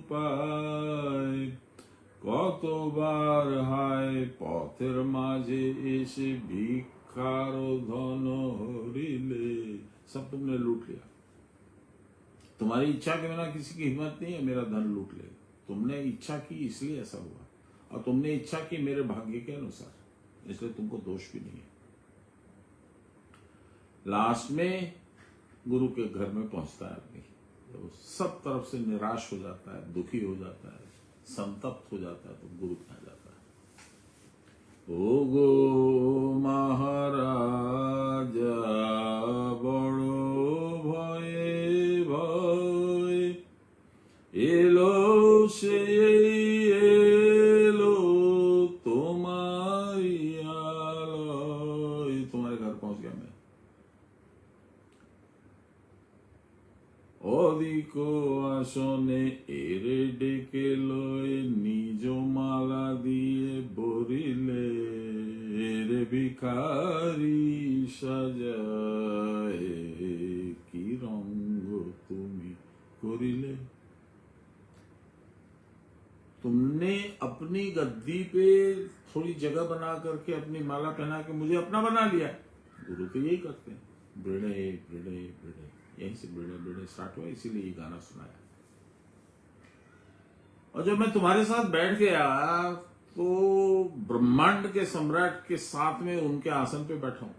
পায়, কতবার হায় পথের মাঝে এসে ভিক্ষার ধন হরিলে। सब तुमने लूट लिया। तुम्हारी इच्छा के बिना किसी की हिम्मत नहीं है मेरा धन लूट ले। तुमने इच्छा की इसलिए ऐसा हुआ, और तुमने इच्छा की मेरे भाग्य के अनुसार, इसलिए तुमको दोष भी नहीं है। लास्ट में गुरु के घर में पहुंचता है आदमी, तो सब तरफ से निराश हो जाता है, दुखी हो जाता है, संतप्त हो जाता है, तो गुरु कहा जाता है, ओ गो महाराज बड़ो भये भय, एलो से एलो तुम्हारी आलय। तुम्हारे घर पहुंच गया मैं। অদিকো আসনে এরে ডেকে লয়ে নিজ মালা দিয়ে বরিলে, এরে ভিখারি সাজায় কি রঙ্গ তুমি করিলে। तुमने अपनी गद्दी पे थोड़ी जगह बना करके अपनी माला पहना के मुझे अपना बना लिया। गुरु तो यही करते हैं, बृढ़े बृढ़े बृढ़े, यहीं से बृढ़े बृढ़े स्टार्ट हुआ, इसीलिए ये गाना सुनाया। और जब मैं तुम्हारे साथ बैठ गया तो ब्रह्मांड के सम्राट के साथ में उनके आसन पे बैठा हूं।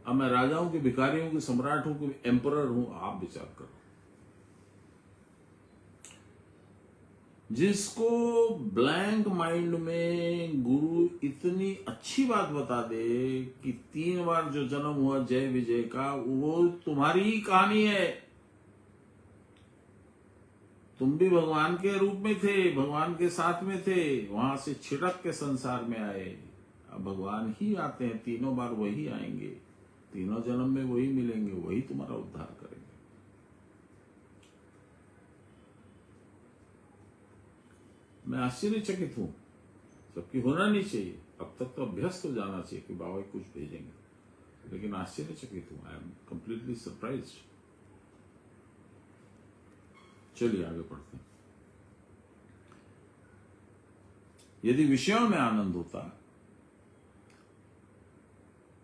अब मैं राजा हूं कि भिखारी हूं कि सम्राट हूं कि एम्परर हूं, आप विचार करो। जिसको ब्लैंक माइंड में गुरु इतनी अच्छी बात बता दे कि 3 बार जो जन्म हुआ जय विजय का, वो तुम्हारी ही कहानी है। तुम भी भगवान के रूप में थे, भगवान के साथ में थे, वहां से छिटक के संसार में आए। अब भगवान ही आते हैं, 3 बार वही आएंगे, 3 जन्म में वही मिलेंगे, वही तुम्हारा उद्धार करेंगे। मैं आश्चर्यचकित हूं, जबकि होना नहीं चाहिए। अब तक तो अभ्यस्त हो जाना चाहिए कि बाबा कुछ भेजेंगे, लेकिन आश्चर्यचकित हूं। I am completely surprised. चलिए आगे पढ़ते हैं। यदि विषयों में आनंद होता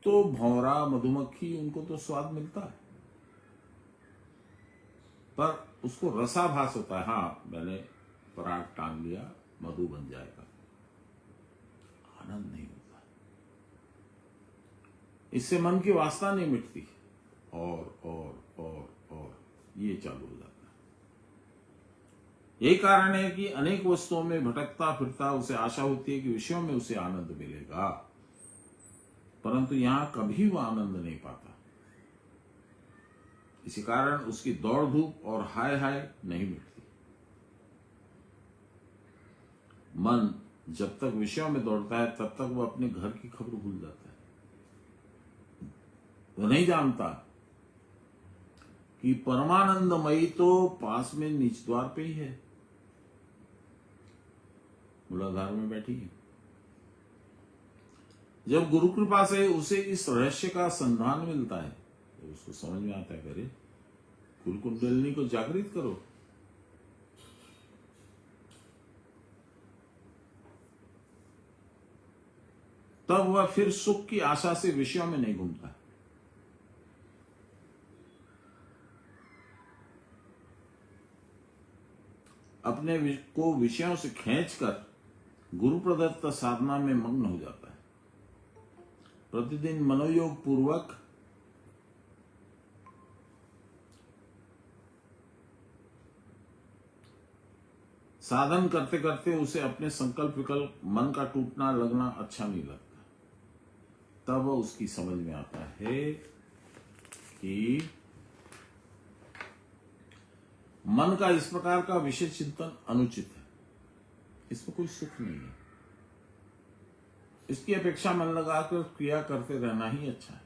तो भौरा मधुमक्खी उनको तो स्वाद मिलता है, पर उसको रसाभास होता है। हाँ, मैंने पराग टांग लिया, मधु बन जाएगा, आनंद नहीं होता। इससे मन की वासना नहीं मिटती, और ये चालू हो जाता है। यही कारण है कि अनेक वस्तुओं में भटकता फिरता उसे आशा होती है कि विषयों में उसे आनंद मिलेगा, परंतु यहां कभी वह आनंद नहीं पाता। इसी कारण उसकी दौड़ धूप और हाय हाय नहीं मिटती। मन जब तक विषयों में दौड़ता है तब तक वह अपने घर की खबर भूल जाता है। वो नहीं जानता कि परमानंदमयी तो पास में नीच द्वार पे ही है, मूलाधार में बैठी है। जब गुरु कृपा से उसे इस रहस्य का संधान मिलता है तो उसको समझ में आता है, करे कुल कुंडलिनी को जागृत करो। तब वह फिर सुख की आशा से विषयों में नहीं घूमता। अपने को विषयों से खींचकर गुरु प्रदत्त साधना में मग्न हो जाता है। प्रतिदिन मनोयोग पूर्वक साधन करते करते उसे अपने संकल्प विकल्प मन का टूटना लगना अच्छा नहीं लगता। तब उसकी समझ में आता है कि मन का इस प्रकार का विषय चिंतन अनुचित है, इसमें कोई सुख नहीं है। इसकी अपेक्षा मन लगाकर क्रिया करते रहना ही अच्छा है।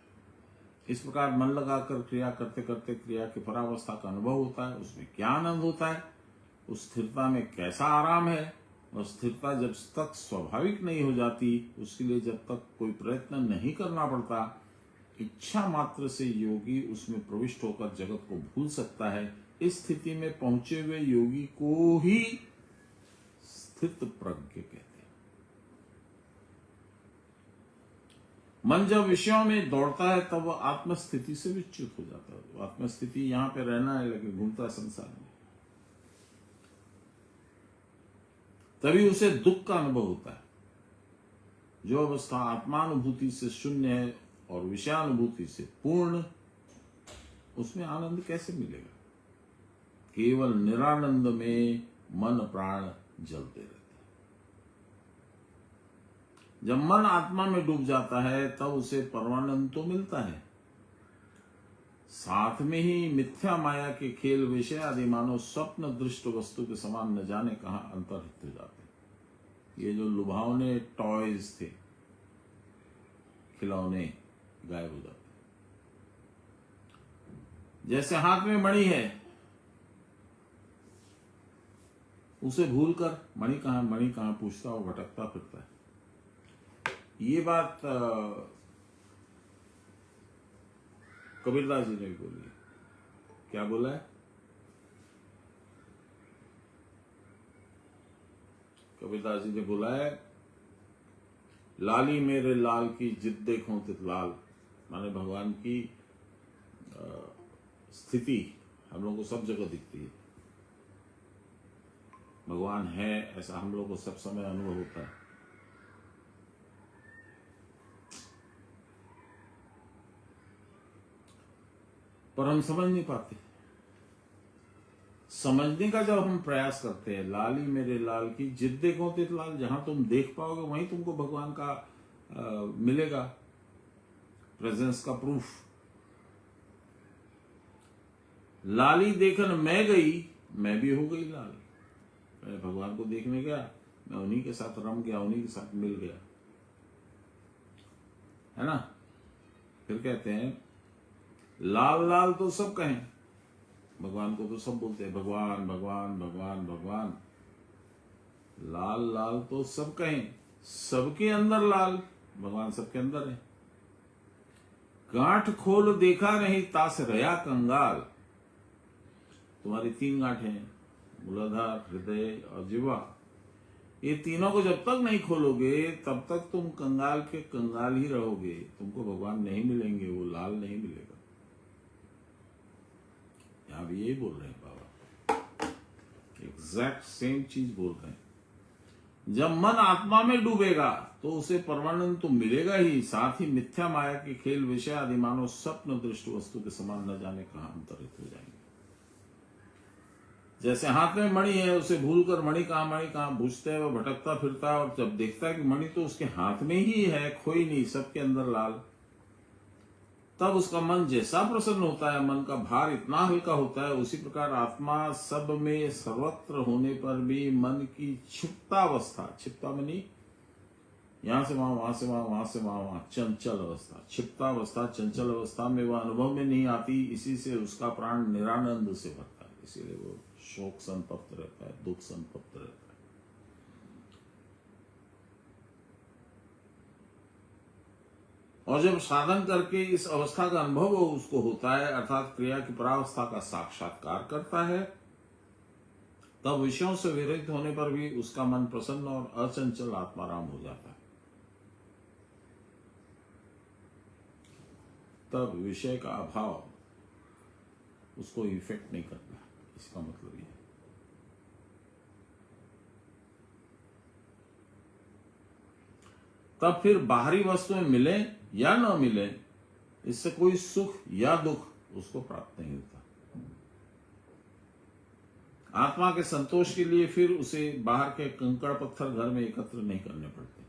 इस प्रकार मन लगाकर क्रिया करते करते क्रिया की परावस्था का अनुभव होता है। उसमें क्या आनंद होता है, उस स्थिरता में कैसा आराम है। और स्थिरता जब तक स्वाभाविक नहीं हो जाती, उसके लिए जब तक कोई प्रयत्न नहीं करना पड़ता, इच्छा मात्र से योगी उसमें प्रविष्ट होकर जगत को भूल सकता है। इस स्थिति में पहुंचे हुए योगी को ही स्थित प्रज्ञ कहते हैं। मन जब विषयों में दौड़ता है तब वह आत्मस्थिति से विच्युत हो जाता है। आत्मस्थिति यहां पे रहना है, लेकिन घूमता संसार में। तभी उसे दुख का अनुभव होता है। जो अवस्था आत्मानुभूति से शून्य है और विषयानुभूति से पूर्ण, उसमें आनंद कैसे मिलेगा? केवल निरानंद में मन प्राण जलते रहते हैं। जब मन आत्मा में डूब जाता है तब उसे परमानंद तो मिलता है, साथ में ही मिथ्या माया के खेल विषय आदि मानो स्वप्न दृष्ट वस्तु के समान न जाने कहां अंतर्हित हो जाते हैं। ये जो लुभावने टॉयज थे, खिलौने, गायब हो जाते हैं। जैसे हाथ में मणि है, उसे भूलकर मणि कहां पूछता और भटकता फिरता है। ये बात कबीरदास जी ने भी बोली है। क्या बोला है? कबीरदास जी ने बोला है, लाली मेरे लाल की जिद देखो तित लाल। माने भगवान की स्थिति हम लोगों को सब जगह दिखती है। भगवान है ऐसा हम लोगों को सब समय अनुभव होता है, पर हम समझ नहीं पाते। समझने का जब हम प्रयास करते हैं, लाली मेरे लाल की जिद देखो तित लाल, जहां तुम देख पाओगे वहीं तुमको भगवान का मिलेगा, प्रेजेंस का प्रूफ। लाली देखन मैं गई, मैं भी हो गई लाल। मैं भगवान को देखने गया, मैं उन्हीं के साथ रम गया, उन्हीं के साथ मिल गया, है ना। फिर कहते हैं लाल लाल तो सब कहें, भगवान को तो सब बोलते हैं भगवान भगवान भगवान भगवान। लाल लाल तो सब कहें, सबके अंदर लाल, भगवान सबके अंदर है। गांठ खोल देखा नहीं तास रया कंगाल। तुम्हारी 3 गांठें हैं, मूलाधार, हृदय और जिह्वा। ये तीनों को जब तक नहीं खोलोगे तब तक तुम कंगाल के कंगाल ही रहोगे। तुमको भगवान नहीं मिलेंगे, वो लाल नहीं मिलेगा। यहां भी यही बोल रहे हैं बाबा, एग्जैक्ट सेम चीज बोल रहे हैं। जब मन आत्मा में डूबेगा तो उसे परमानंद तो मिलेगा ही, साथ ही मिथ्या माया के खेल विषय आदि मानो स्वप्न दृष्ट वस्तु के समान न जाने कहां अंतरित हो जाएंगे। जैसे हाथ में मणि है, उसे भूलकर मणि कहां पूछते हैं, वह भटकता फिरता है और जब देखता है कि मणि तो उसके हाथ में ही है, खोई नहीं, सबके अंदर लाल, तब उसका मन जैसा प्रसन्न होता है, मन का भार इतना हल्का होता है। उसी प्रकार आत्मा सब में सर्वत्र होने पर भी मन की क्षिप्ता अवस्था, क्षिप्ता मनी यहां से वहां, वहां से वहां, वहां से वहां, चंचल अवस्था, क्षिप्ता अवस्था, चंचल अवस्था में वह अनुभव में नहीं आती। इसी से उसका प्राण निरानंद से भरता है। इसीलिए वो शोक संतप्त रहता है, दुख संतप्त रहता है। और जब साधन करके इस अवस्था का अनुभव उसको होता है, अर्थात क्रिया की परावस्था का साक्षात्कार करता है, तब विषयों से विरहित होने पर भी उसका मन प्रसन्न और अचंचल आत्माराम हो जाता है। तब विषय का अभाव उसको इफेक्ट नहीं करता। इसका मतलब ये है। तब फिर बाहरी वस्तुएं मिले या न मिले, इससे कोई सुख या दुख उसको प्राप्त नहीं होता। आत्मा के संतोष के लिए फिर उसे बाहर के कंकड़ पत्थर घर में एकत्र नहीं करने पड़ते।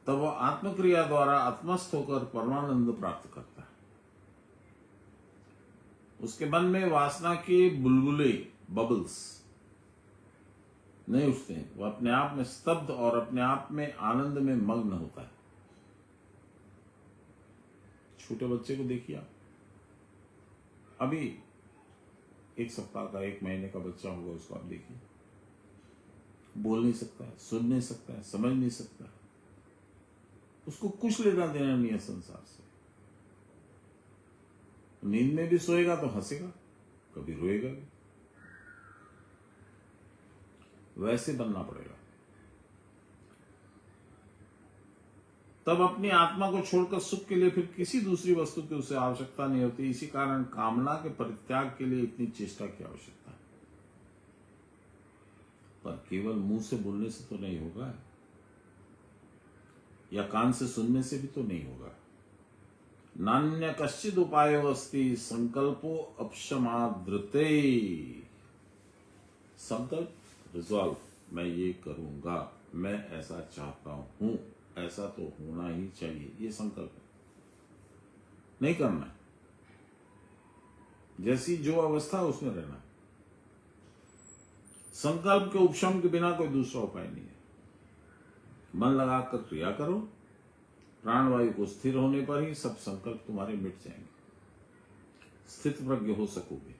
तब वह आत्मक्रिया द्वारा आत्मस्थ होकर परमानंद प्राप्त करता है। उसके मन में वासना के बुलबुले, बबल्स नहीं उठते हैं। वह अपने आप में स्तब्ध और अपने आप में आनंद में मग्न होता है। छोटे बच्चे को देखिए आप, अभी 1 सप्ताह का, 1 महीने का बच्चा होगा, उसको आप देखिए, बोल नहीं सकता है, सुन नहीं सकता है, समझ नहीं सकता है, उसको कुछ लेना देना नहीं है संसार से। नींद में भी सोएगा तो हंसेगा, कभी रोएगा भी। वैसे बनना पड़ेगा। तब अपनी आत्मा को छोड़कर सुख के लिए फिर किसी दूसरी वस्तु की उसे आवश्यकता नहीं होती। इसी कारण कामना के परित्याग के लिए इतनी चेष्टा की आवश्यकता है। पर केवल मुंह से बोलने से तो नहीं होगा, या कान से सुनने से भी तो नहीं होगा। नान्य कश्चिद उपायो अस्ति संकल्पो अपशमाद्रते। संकल्प, रिजॉल्व, मैं ये करूंगा, मैं ऐसा चाहता हूं, ऐसा तो होना ही चाहिए, ये संकल्प है। नहीं करना है, जैसी जो अवस्था है उसमें रहना है। संकल्प के उपशम के बिना कोई दूसरा उपाय नहीं है। मन लगाकर क्रिया करो, प्राणवायु को स्थिर होने पर ही सब संकल्प तुम्हारे मिट जाएंगे, स्थित प्रज्ञ हो सकोगे।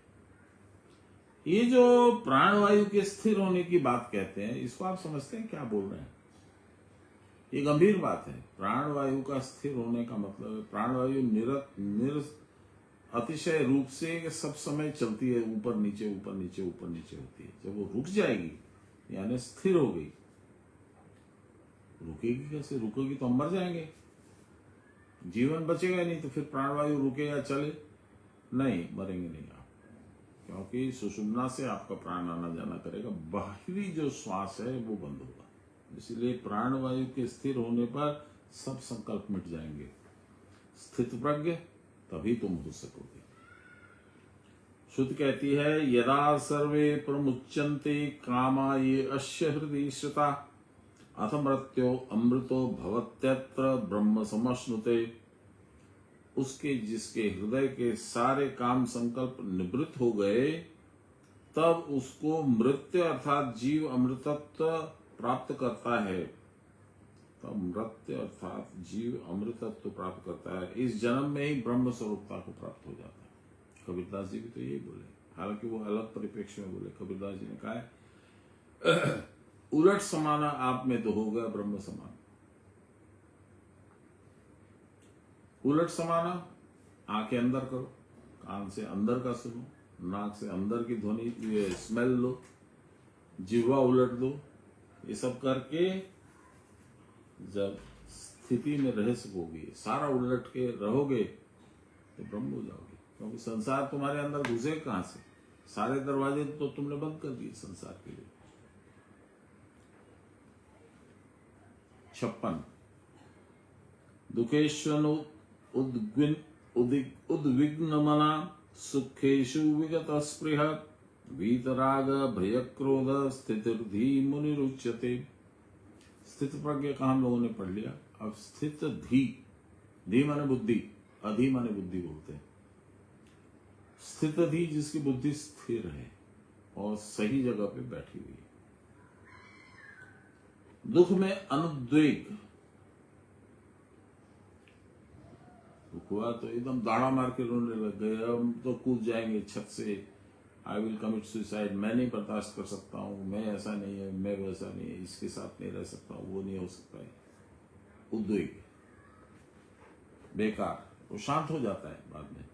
ये जो प्राणवायु के स्थिर होने की बात कहते हैं, इसको आप समझते हैं क्या बोल रहे हैं? ये गंभीर बात है। प्राणवायु का स्थिर होने का मतलब है प्राणवायु अतिशय रूप से सब समय चलती है, ऊपर नीचे ऊपर नीचे ऊपर नीचे होती है। जब वो रुक जाएगी, यानी स्थिर हो गई, रुकेगी कैसे? रुकेगी तो हम मर जाएंगे, जीवन बचेगा नहीं। तो फिर प्राणवायु रुके या चले? नहीं, मरेंगे नहीं आप, क्योंकि सुषुम्ना से आपका प्राण आना जाना करेगा, बाहरी जो श्वास है वो बंद होगा। इसलिए प्राणवायु के स्थिर होने पर सब संकल्प मिट जाएंगे। स्थित प्रज्ञ तभी तुम हो सकोगे। श्रुति कहती है, यदा सर्वे प्रमुच्यन्ते कामा ये अस्य हृदि श्रुता अथ मृत्यो अमृतो भवत्यत्र ब्रह्म समश्नुते। उसके जिसके हृदय के सारे काम संकल्प निवृत्त हो गए, तब उसको मृत्यु अर्थात जीव अमृतत्व प्राप्त करता है। तब मृत्यु अर्थात जीव अमृतत्व प्राप्त करता है। इस जन्म में ही ब्रह्म स्वरूपता को प्राप्त हो जाता है। कबीरदास जी भी तो यही बोले, हालांकि वो अलग परिप्रेक्ष्य में बोले। कबीरदास जी ने कहा है, उलट समाना आप में तो हो गया ब्रह्म समान। उलट समाना, आंखें अंदर करो, कान से अंदर का सुनो, नाक से अंदर की ध्वनि स्मेल लो, जिह्वा उलट दो। ये सब करके जब स्थिति में रह सकोगे, सारा उलट के रहोगे, तो ब्रह्म हो जाओगे। क्योंकि संसार तुम्हारे अंदर घुसे कहां से? सारे दरवाजे तो तुमने बंद कर दिए संसार के लिए। 56 दुखेश्वनु उद्विग्नमना सुखेषु विगत स्पृह वीतराग भय क्रोध स्थितिर्धि मुनिरुच्यते। स्थित प्रज्ञ का हम लोगों ने पढ़ लिया। अब स्थित धी माने बुद्धि, अधि माने बुद्धि बोलते हैं। स्थित धी जिसकी बुद्धि स्थिर है और सही जगह पे बैठी हुई है। दुख में अनुद्वेग, दुख हुआ तो एकदम दाढ़ा मार के रोने लग गए, हम तो कूद जाएंगे छत से, आई विल कमिट सुसाइड, मैं नहीं बर्दाश्त कर सकता हूँ, मैं ऐसा नहीं है, मैं वैसा नहीं है, इसके साथ नहीं रह सकता हूँ, वो नहीं हो सकता है। उद्वेग, बेकार, वो शांत हो जाता है बाद में।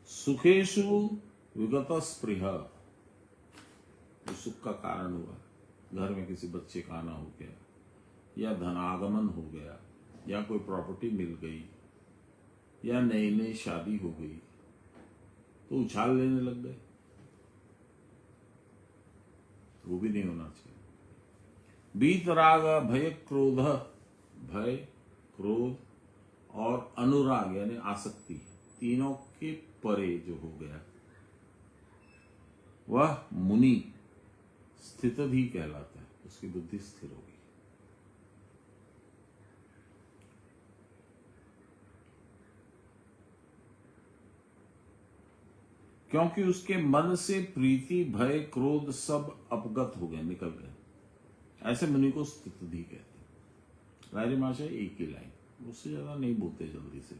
सुखेशु विगत स्पृह, जो सुख का कारण हुआ, घर में किसी बच्चे का आना हो गया, या धनागमन हो गया, या कोई प्रॉपर्टी मिल गई, या नई नई शादी हो गई, तो उछाल लेने लग गए, वो भी नहीं होना चाहिए। वीतराग भय क्रोध, भय क्रोध और अनुराग यानी आसक्ति, तीनों के परे जो हो गया वह मुनि स्थितधि कहलाता है, उसकी बुद्धि स्थिर होगी। क्योंकि उसके मन से प्रीति भय क्रोध सब अपगत हो गए, निकल गए। ऐसे मुनि को स्थितधि कहते हैं। रायरी माशा एक ही लाइन, उससे ज्यादा नहीं बोलते जल्दी से।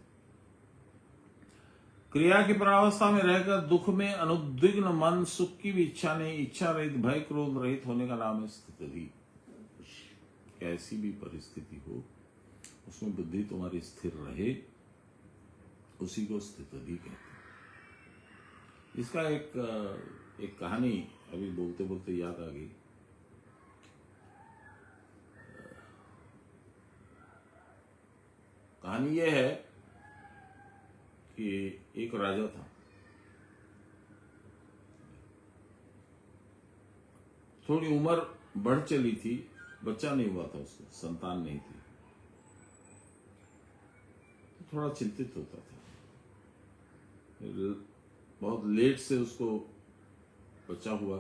क्रिया की परावस्था में रहकर दुख में अनुद्विग्न मन, सुख की भी इच्छा नहीं, इच्छा रहित, भय क्रोध रहित होने का नाम है स्थितधि। कैसी भी परिस्थिति हो उसमें बुद्धि तुम्हारी स्थिर रहे, उसी को स्थितधि कहते हैं। इसका एक कहानी अभी बोलते बोलते याद आ गई। कहानी यह है कि एक राजा था, थोड़ी उम्र बढ़ चली थी, बच्चा नहीं हुआ था, उसको संतान नहीं थी, तो थोड़ा चिंतित होता था। बहुत लेट से उसको बच्चा हुआ,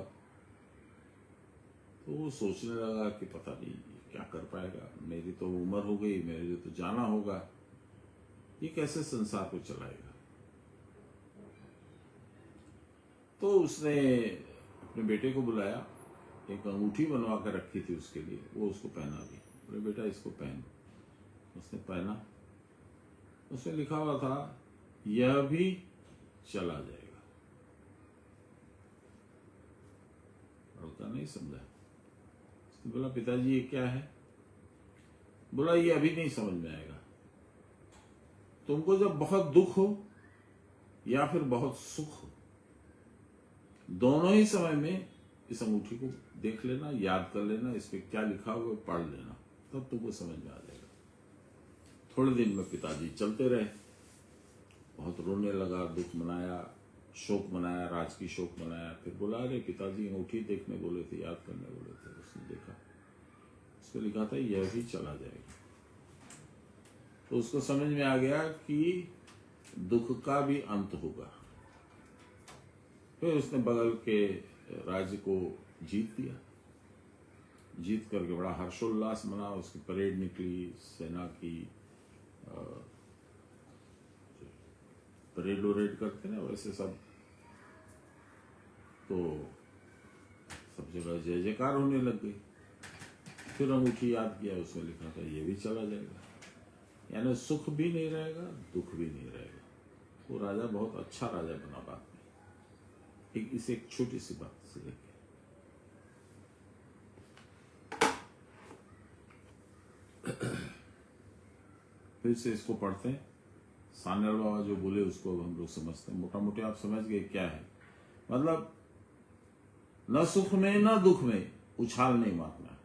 तो वो सोचने लगा कि पता नहीं क्या कर पाएगा, मेरी तो उम्र हो गई, मेरे तो जाना होगा, ये कैसे संसार को चलाएगा। तो उसने अपने बेटे को बुलाया, एक अंगूठी बनवा कर रखी थी उसके लिए, वो उसको पहना दी। बोले बेटा इसको पहन। उसने पहना, उसमें लिखा हुआ था यह भी चला जाएगा। लड़का नहीं समझा, उसने बोला पिताजी ये क्या है? बोला ये अभी नहीं समझ में आएगा, तुमको जब बहुत दुख हो या फिर बहुत सुख हो, दोनों ही समय में इस अंगूठी को देख लेना, याद कर लेना, इस पे क्या लिखा हुआ पढ़ लेना, तब तुमको समझ में आ जाएगा। थोड़े दिन में पिताजी चलते रहे, बहुत रोने लगा, दुख मनाया, शोक मनाया, राजकीय शोक मनाया। फिर बोला अरे पिताजी अंगूठी देखने बोले थे, याद करने बोले थे। उसने देखा, उस पर लिखा था यह भी चला जाएगा। तो उसको समझ में आ गया कि दुख का भी अंत होगा। फिर उसने बगल के राज्य को जीत लिया, जीत करके बड़ा हर्षोल्लास मना, उसकी परेड निकली, सेना की परेड वरेड करते ना वैसे सब, तो सब जगह जय जयकार होने लग गई। फिर अंगूठी याद किया, उसमें लिखा था ये भी चला जाएगा, यानी सुख भी नहीं रहेगा, दुख भी नहीं रहेगा। वो राजा बहुत अच्छा राजा बना बाद में। इसे एक छोटी सी बात से लेके फिर से इसको पढ़ते हैं। सान्याल बाबा जो बोले उसको अब हम लोग समझते हैं। मोटा मोटी आप समझ गए क्या है, मतलब न सुख में न दुख में उछाल नहीं मारना है।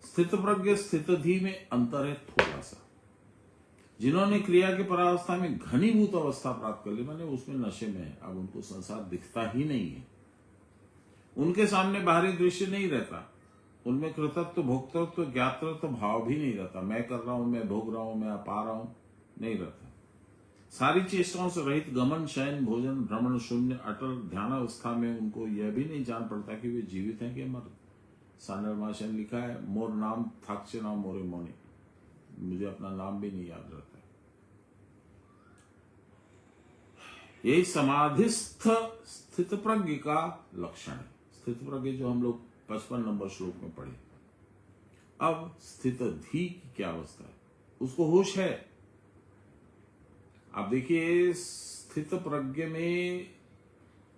स्थित प्रज्ञ स्थितधि में अंतर है थोड़ा सा। जिन्होंने क्रिया की परावस्था में घनीभूत अवस्था प्राप्त कर ली, माने उसमें नशे में है, अब उनको संसार दिखता ही नहीं है, उनके सामने बाहरी दृश्य नहीं रहता, उनमें कृतत्व भोक्तृत्व ज्ञातृत्व भाव भी नहीं रहता। मैं कर रहा हूं, मैं भोग रहा हूं, मैं पा रहा हूं, नहीं रहता। सारी चेष्टाओं से रहित गमन शयन भोजन भ्रमण शून्य अटल ध्यानावस्था में उनको यह भी नहीं जान पड़ता कि वे जीवित हैं कि मर। सान्याल महाशय ने लिखा है मोर नाम थाक्चे नाम मोरे मोने, मुझे अपना नाम भी नहीं याद रहता। यही समाधिस्थ स्थित प्रज्ञ का लक्षण है। स्थित प्रज्ञ जो हम लोग 55 नंबर श्लोक में पढ़े। अब स्थित धी की क्या अवस्था है, उसको होश है। आप देखिए स्थित प्रज्ञ में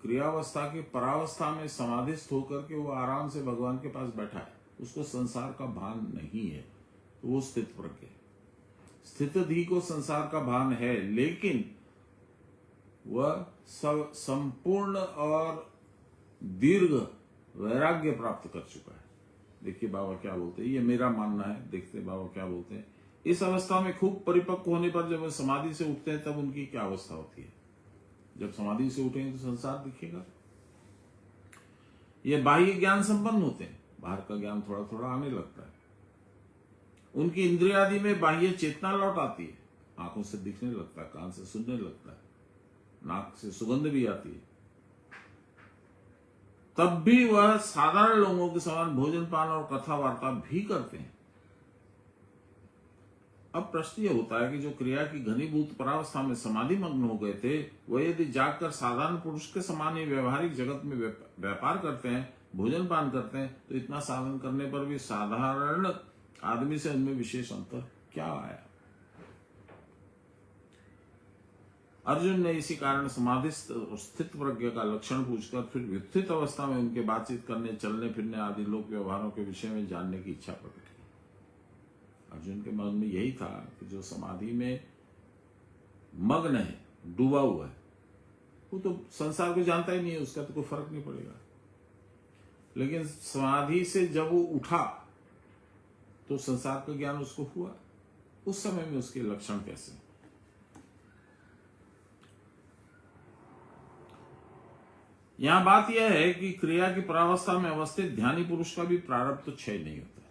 क्रियावस्था की परावस्था में समाधिस्थ होकर के वो आराम से भगवान के पास बैठा है, उसको संसार का भान नहीं है, तो वो स्थित प्रज्ञ। स्थित धी को संसार का भान है, लेकिन वह संपूर्ण और दीर्घ वैराग्य प्राप्त कर चुका है। देखिए बाबा क्या बोलते हैं, ये मेरा मानना है, देखते हैं बाबा क्या बोलते हैं। इस अवस्था में खूब परिपक्व होने पर जब समाधि से उठते हैं तब उनकी क्या अवस्था होती है। जब समाधि से उठेंगे तो संसार दिखेगा। ये बाह्य ज्ञान संपन्न होते हैं, बाहर का ज्ञान थोड़ा थोड़ा आने लगता है। उनकी इंद्रियादि में बाह्य चेतना लौट आती है, आंखों से दिखने लगता है, कान से सुनने लगता है, नाक से सुगंध भी आती है। तब भी वह साधारण लोगों के समान भोजन पान और कथा वार्ता भी करते हैं। अब प्रश्न यह होता है कि जो क्रिया की घनीभूत परावस्था में समाधि मग्न हो गए थे, वह यदि जागकर साधारण पुरुष के समान ही व्यवहारिक जगत में व्यापार करते हैं, भोजन पान करते हैं, तो इतना साधन करने पर भी साधारण आदमी से उनमें विशेष अंतर क्या आया? अर्जुन ने इसी कारण समाधि स्थित प्रज्ञ का लक्षण पूछकर फिर व्युत्थित अवस्था में उनके बातचीत करने, चलने फिरने आदि लोक व्यवहारों के विषय में जानने की इच्छा प्रकट की। अर्जुन के मन में यही था कि जो समाधि में मग्न है, डूबा हुआ है, वो तो संसार को जानता ही नहीं है, उसका तो कोई फर्क नहीं पड़ेगा। लेकिन समाधि से जब वो उठा तो संसार का ज्ञान उसको हुआ। उस समय में उसके लक्षण कैसे? यहां बात यह है कि क्रिया की परावस्था में अवस्थित ध्यानी पुरुष का भी प्रारब्ध तो क्षय नहीं होता।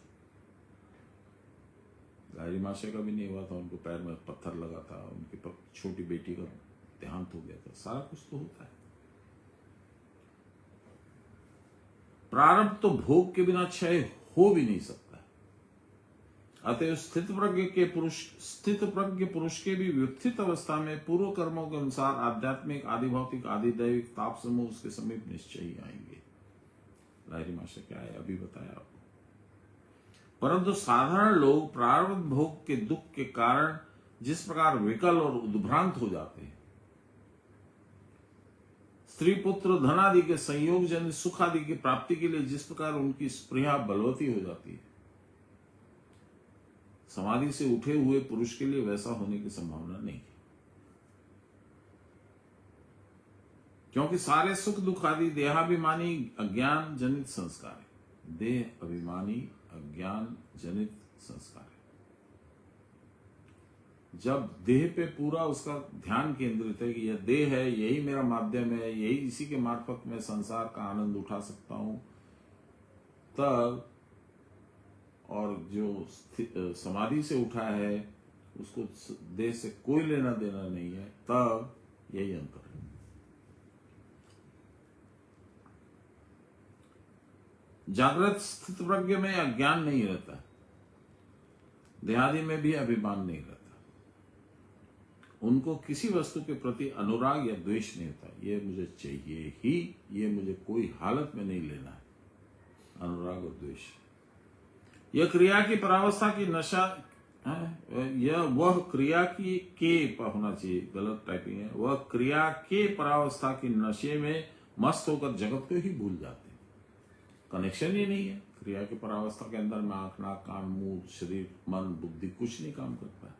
लाहिरी महाशय का भी नहीं हुआ था, उनको पैर में पत्थर लगा था, उनकी छोटी बेटी का देहांत हो गया था, सारा कुछ तो होता है। प्रारब्ध तो भोग के बिना क्षय हो भी नहीं सकता। अतः स्थित प्रज्ञ पुरुष के भी व्युत्थित अवस्था में पूर्व कर्मों के अनुसार आध्यात्मिक, आदि भौतिक, आदि दैविक ताप समूह उसके समीप निश्चय ही आएंगे। लाहिरी महाशय क्या है अभी बताया आपको। परंतु साधारण लोग प्रारब्ध भोग के दुख के कारण जिस प्रकार विकल और उद्भ्रांत हो जाते हैं, स्त्री पुत्र धन आदि के संयोग जनित सुख आदि की प्राप्ति के लिए जिस प्रकार उनकी स्पृहा बलवती हो जाती है, समाधि से उठे हुए पुरुष के लिए वैसा होने की संभावना नहीं है। क्योंकि सारे सुख दुख आदि देहाभिमानी अज्ञान जनित संस्कार है। देह अभिमानी अज्ञान जनित संस्कार है। जब देह पे पूरा उसका ध्यान केंद्रित है कि यह देह है, यही मेरा माध्यम है, यही इसी के मार्फत मैं संसार का आनंद उठा सकता हूं, तब, और जो समाधि से उठा है उसको देह से कोई लेना देना नहीं है, तब यही अंतर है। जागृत स्थित प्रज्ञ में अज्ञान नहीं रहता, देहादि में भी अभिमान नहीं रहता, उनको किसी वस्तु के प्रति अनुराग या द्वेष नहीं होता। ये मुझे चाहिए ही, ये मुझे कोई हालत में नहीं लेना है, अनुराग और द्वेष। यह क्रिया की परावस्था की नशा है, यह वह क्रिया की के होना चाहिए, गलत टाइपिंग है, वह क्रिया के परावस्था की नशे में मस्त होकर जगत को ही भूल जाते हैं। कनेक्शन ही नहीं है। क्रिया की परावस्था के अंदर में आंख, नाक, कान, मुंह, शरीर, मन, बुद्धि कुछ नहीं काम करता है।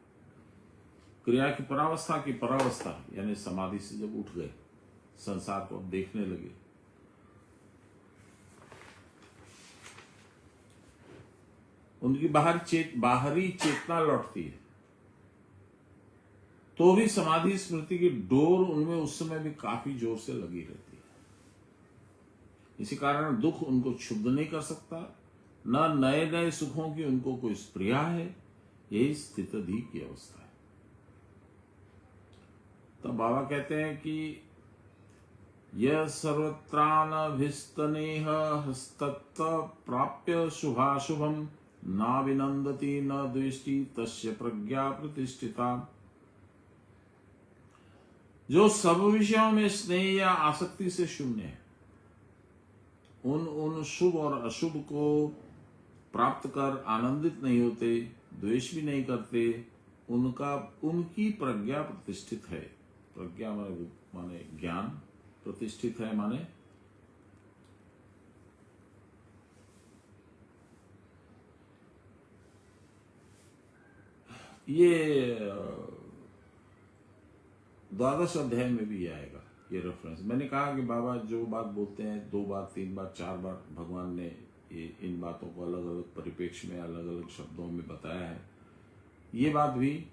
क्रिया की परावस्था की परावस्था यानी समाधि से जब उठ गए, संसार को अब देखने लगे, उनकी बाहरी चेतना लौटती है, तो भी समाधि स्मृति की डोर उनमें उस समय भी काफी जोर से लगी रहती है। इसी कारण दुख उनको क्षुब्ध नहीं कर सकता, न नए नए सुखों की उनको कोई स्पृहा है। यही स्थितधि की अवस्था है। तब बाबा कहते हैं कि यह सर्वत्रानभिस्तनेह हस्तत्व प्राप्य शुभाशुभम ना विनंदती न द्वेष्टि तस्य प्रज्ञा प्रतिष्ठिता। जो सब विषयों में स्नेह या आसक्ति से शून्य है, उन शुभ और अशुभ को प्राप्त कर आनंदित नहीं होते, द्वेष भी नहीं करते, उनकी प्रज्ञा प्रतिष्ठित है। प्रज्ञा माने ज्ञान, प्रतिष्ठित है माने ये द्वादश अध्याय में भी आएगा ये रेफरेंस। मैंने कहा कि बाबा जो बात बोलते हैं 2 बार 3 बार 4 बार भगवान ने इन बातों को अलग अलग परिप्रेक्ष्य में अलग अलग शब्दों में बताया है। ये बात भी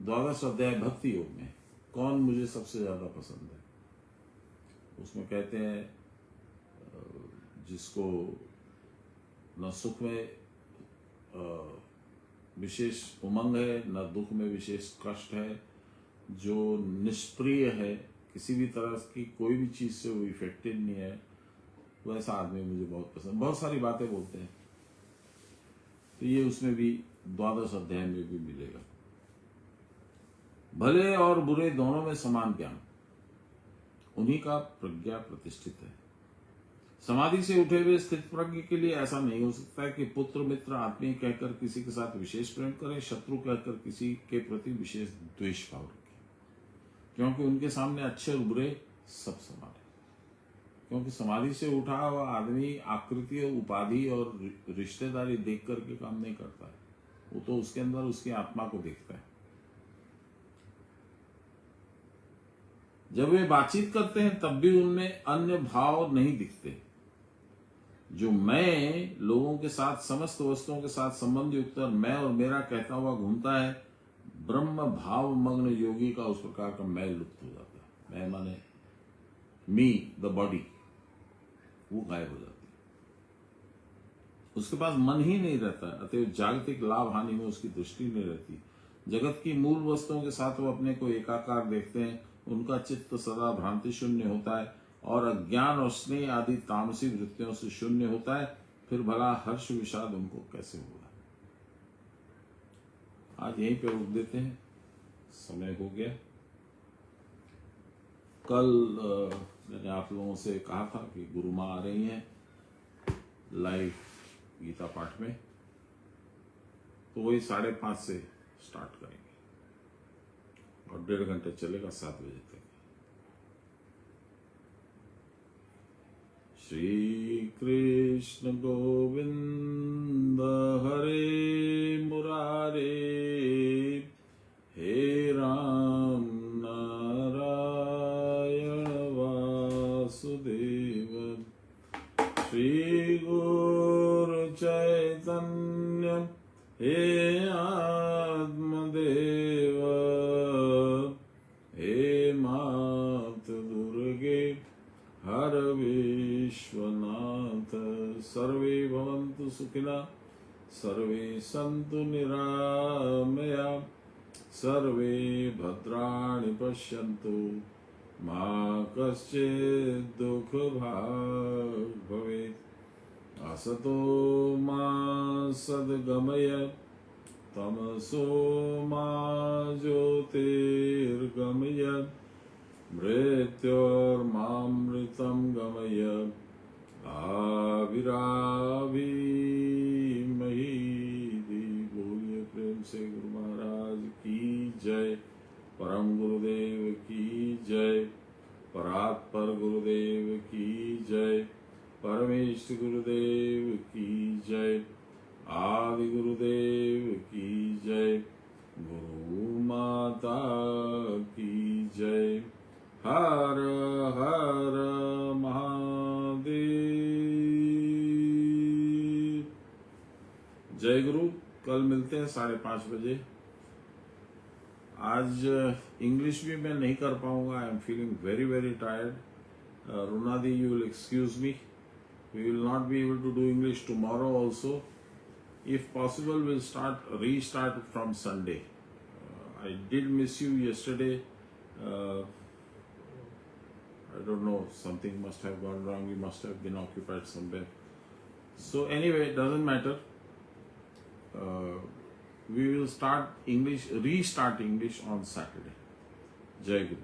द्वादश अध्याय भक्ति योग में कौन मुझे सबसे ज्यादा पसंद है, उसमें कहते हैं जिसको न सुख में विशेष उमंग है, न दुख में विशेष कष्ट है, जो निष्प्रिय है, किसी भी तरह की कोई भी चीज से वो इफेक्टेड नहीं है, वैसा आदमी मुझे बहुत पसंद। बहुत सारी बातें बोलते हैं, तो ये उसमें भी 12 अध्याय में भी मिलेगा। भले और बुरे दोनों में समान ज्ञान, उन्हीं का प्रज्ञा प्रतिष्ठित है। समाधि से उठे हुए स्थित प्रज्ञ के लिए ऐसा नहीं हो सकता है कि पुत्र मित्र आत्मीय कहकर किसी के साथ विशेष प्रेम करे, शत्रु कहकर किसी के प्रति विशेष द्वेष भाव रखे, क्योंकि उनके सामने अच्छे और बुरे सब समान है। क्योंकि समाधि से उठा हुआ आदमी आकृति, उपाधि और रिश्तेदारी देख करके काम नहीं करता है, वो तो उसके अंदर उसकी आत्मा को देखता है। जब वे बातचीत करते हैं तब भी उनमें अन्य भाव नहीं दिखते। जो मैं लोगों के साथ, समस्त वस्तुओं के साथ संबंध युक्त और मैं और मेरा कहता हुआ घूमता है, ब्रह्म भाव मग्न योगी का उस प्रकार का मैं लुप्त हो जाता है। मैं माने मी, द बॉडी, वो गायब हो जाती है, उसके पास मन ही नहीं रहता। अतएव जागतिक लाभ हानि में उसकी दृष्टि नहीं रहती। जगत की मूल वस्तुओं के साथ वो अपने को एकाकार देखते हैं, उनका चित्त सदा भ्रांति शून्य होता है और अज्ञान और स्नेह आदि तामसी वृत्तियों से शून्य होता है। फिर भला हर्ष विषाद उनको कैसे होगा। आज यहीं पे रोक देते हैं, समय हो गया। कल मैंने आप लोगों से कहा था कि गुरु माँ आ रही हैं लाइव गीता पाठ में, तो वही 5:30 से स्टार्ट करेंगे और 1.5 घंटे चलेगा, 7 बजे तक। श्री कृष्ण गोविंद हरे मुरारे, हे राम नारायण वासुदेव, श्री गुरु चैतन्य हे आत्मदेव, हे मात दुर्गे हर विश्वनाथ। सर्वे भवन्तु सुखिनः, सर्वे सन्तु निरामया, सर्वे भद्राणि पश्यन्तु, मा कश्चित् दुःखभाग् भवेत्। असतो मा सद्गमय, तमसो मा ज्योतिर्गमय, मृत्योर्मामृतं गमय, आविराविमहि। बोलिए प्रेम से गुरु महाराज की जय, परम गुरुदेव की जय, परात्पर गुरुदेव की जय, परमेश गुरुदेव की जय, आदि गुरुदेव की जय, गुरु माता की जय। हर हर महादेव। जय गुरु। कल मिलते हैं 5:30 बजे। आज इंग्लिश भी मैं नहीं कर पाऊंगा, I am feeling very very tired. Runadi, you will excuse me, we will not be able to do English tomorrow also. If possible, we'll restart from Sunday. I did miss you yesterday. I don't know, something must have gone wrong. You must have been occupied somewhere. So anyway, it doesn't matter. We will restart English on Saturday. Jai Guru.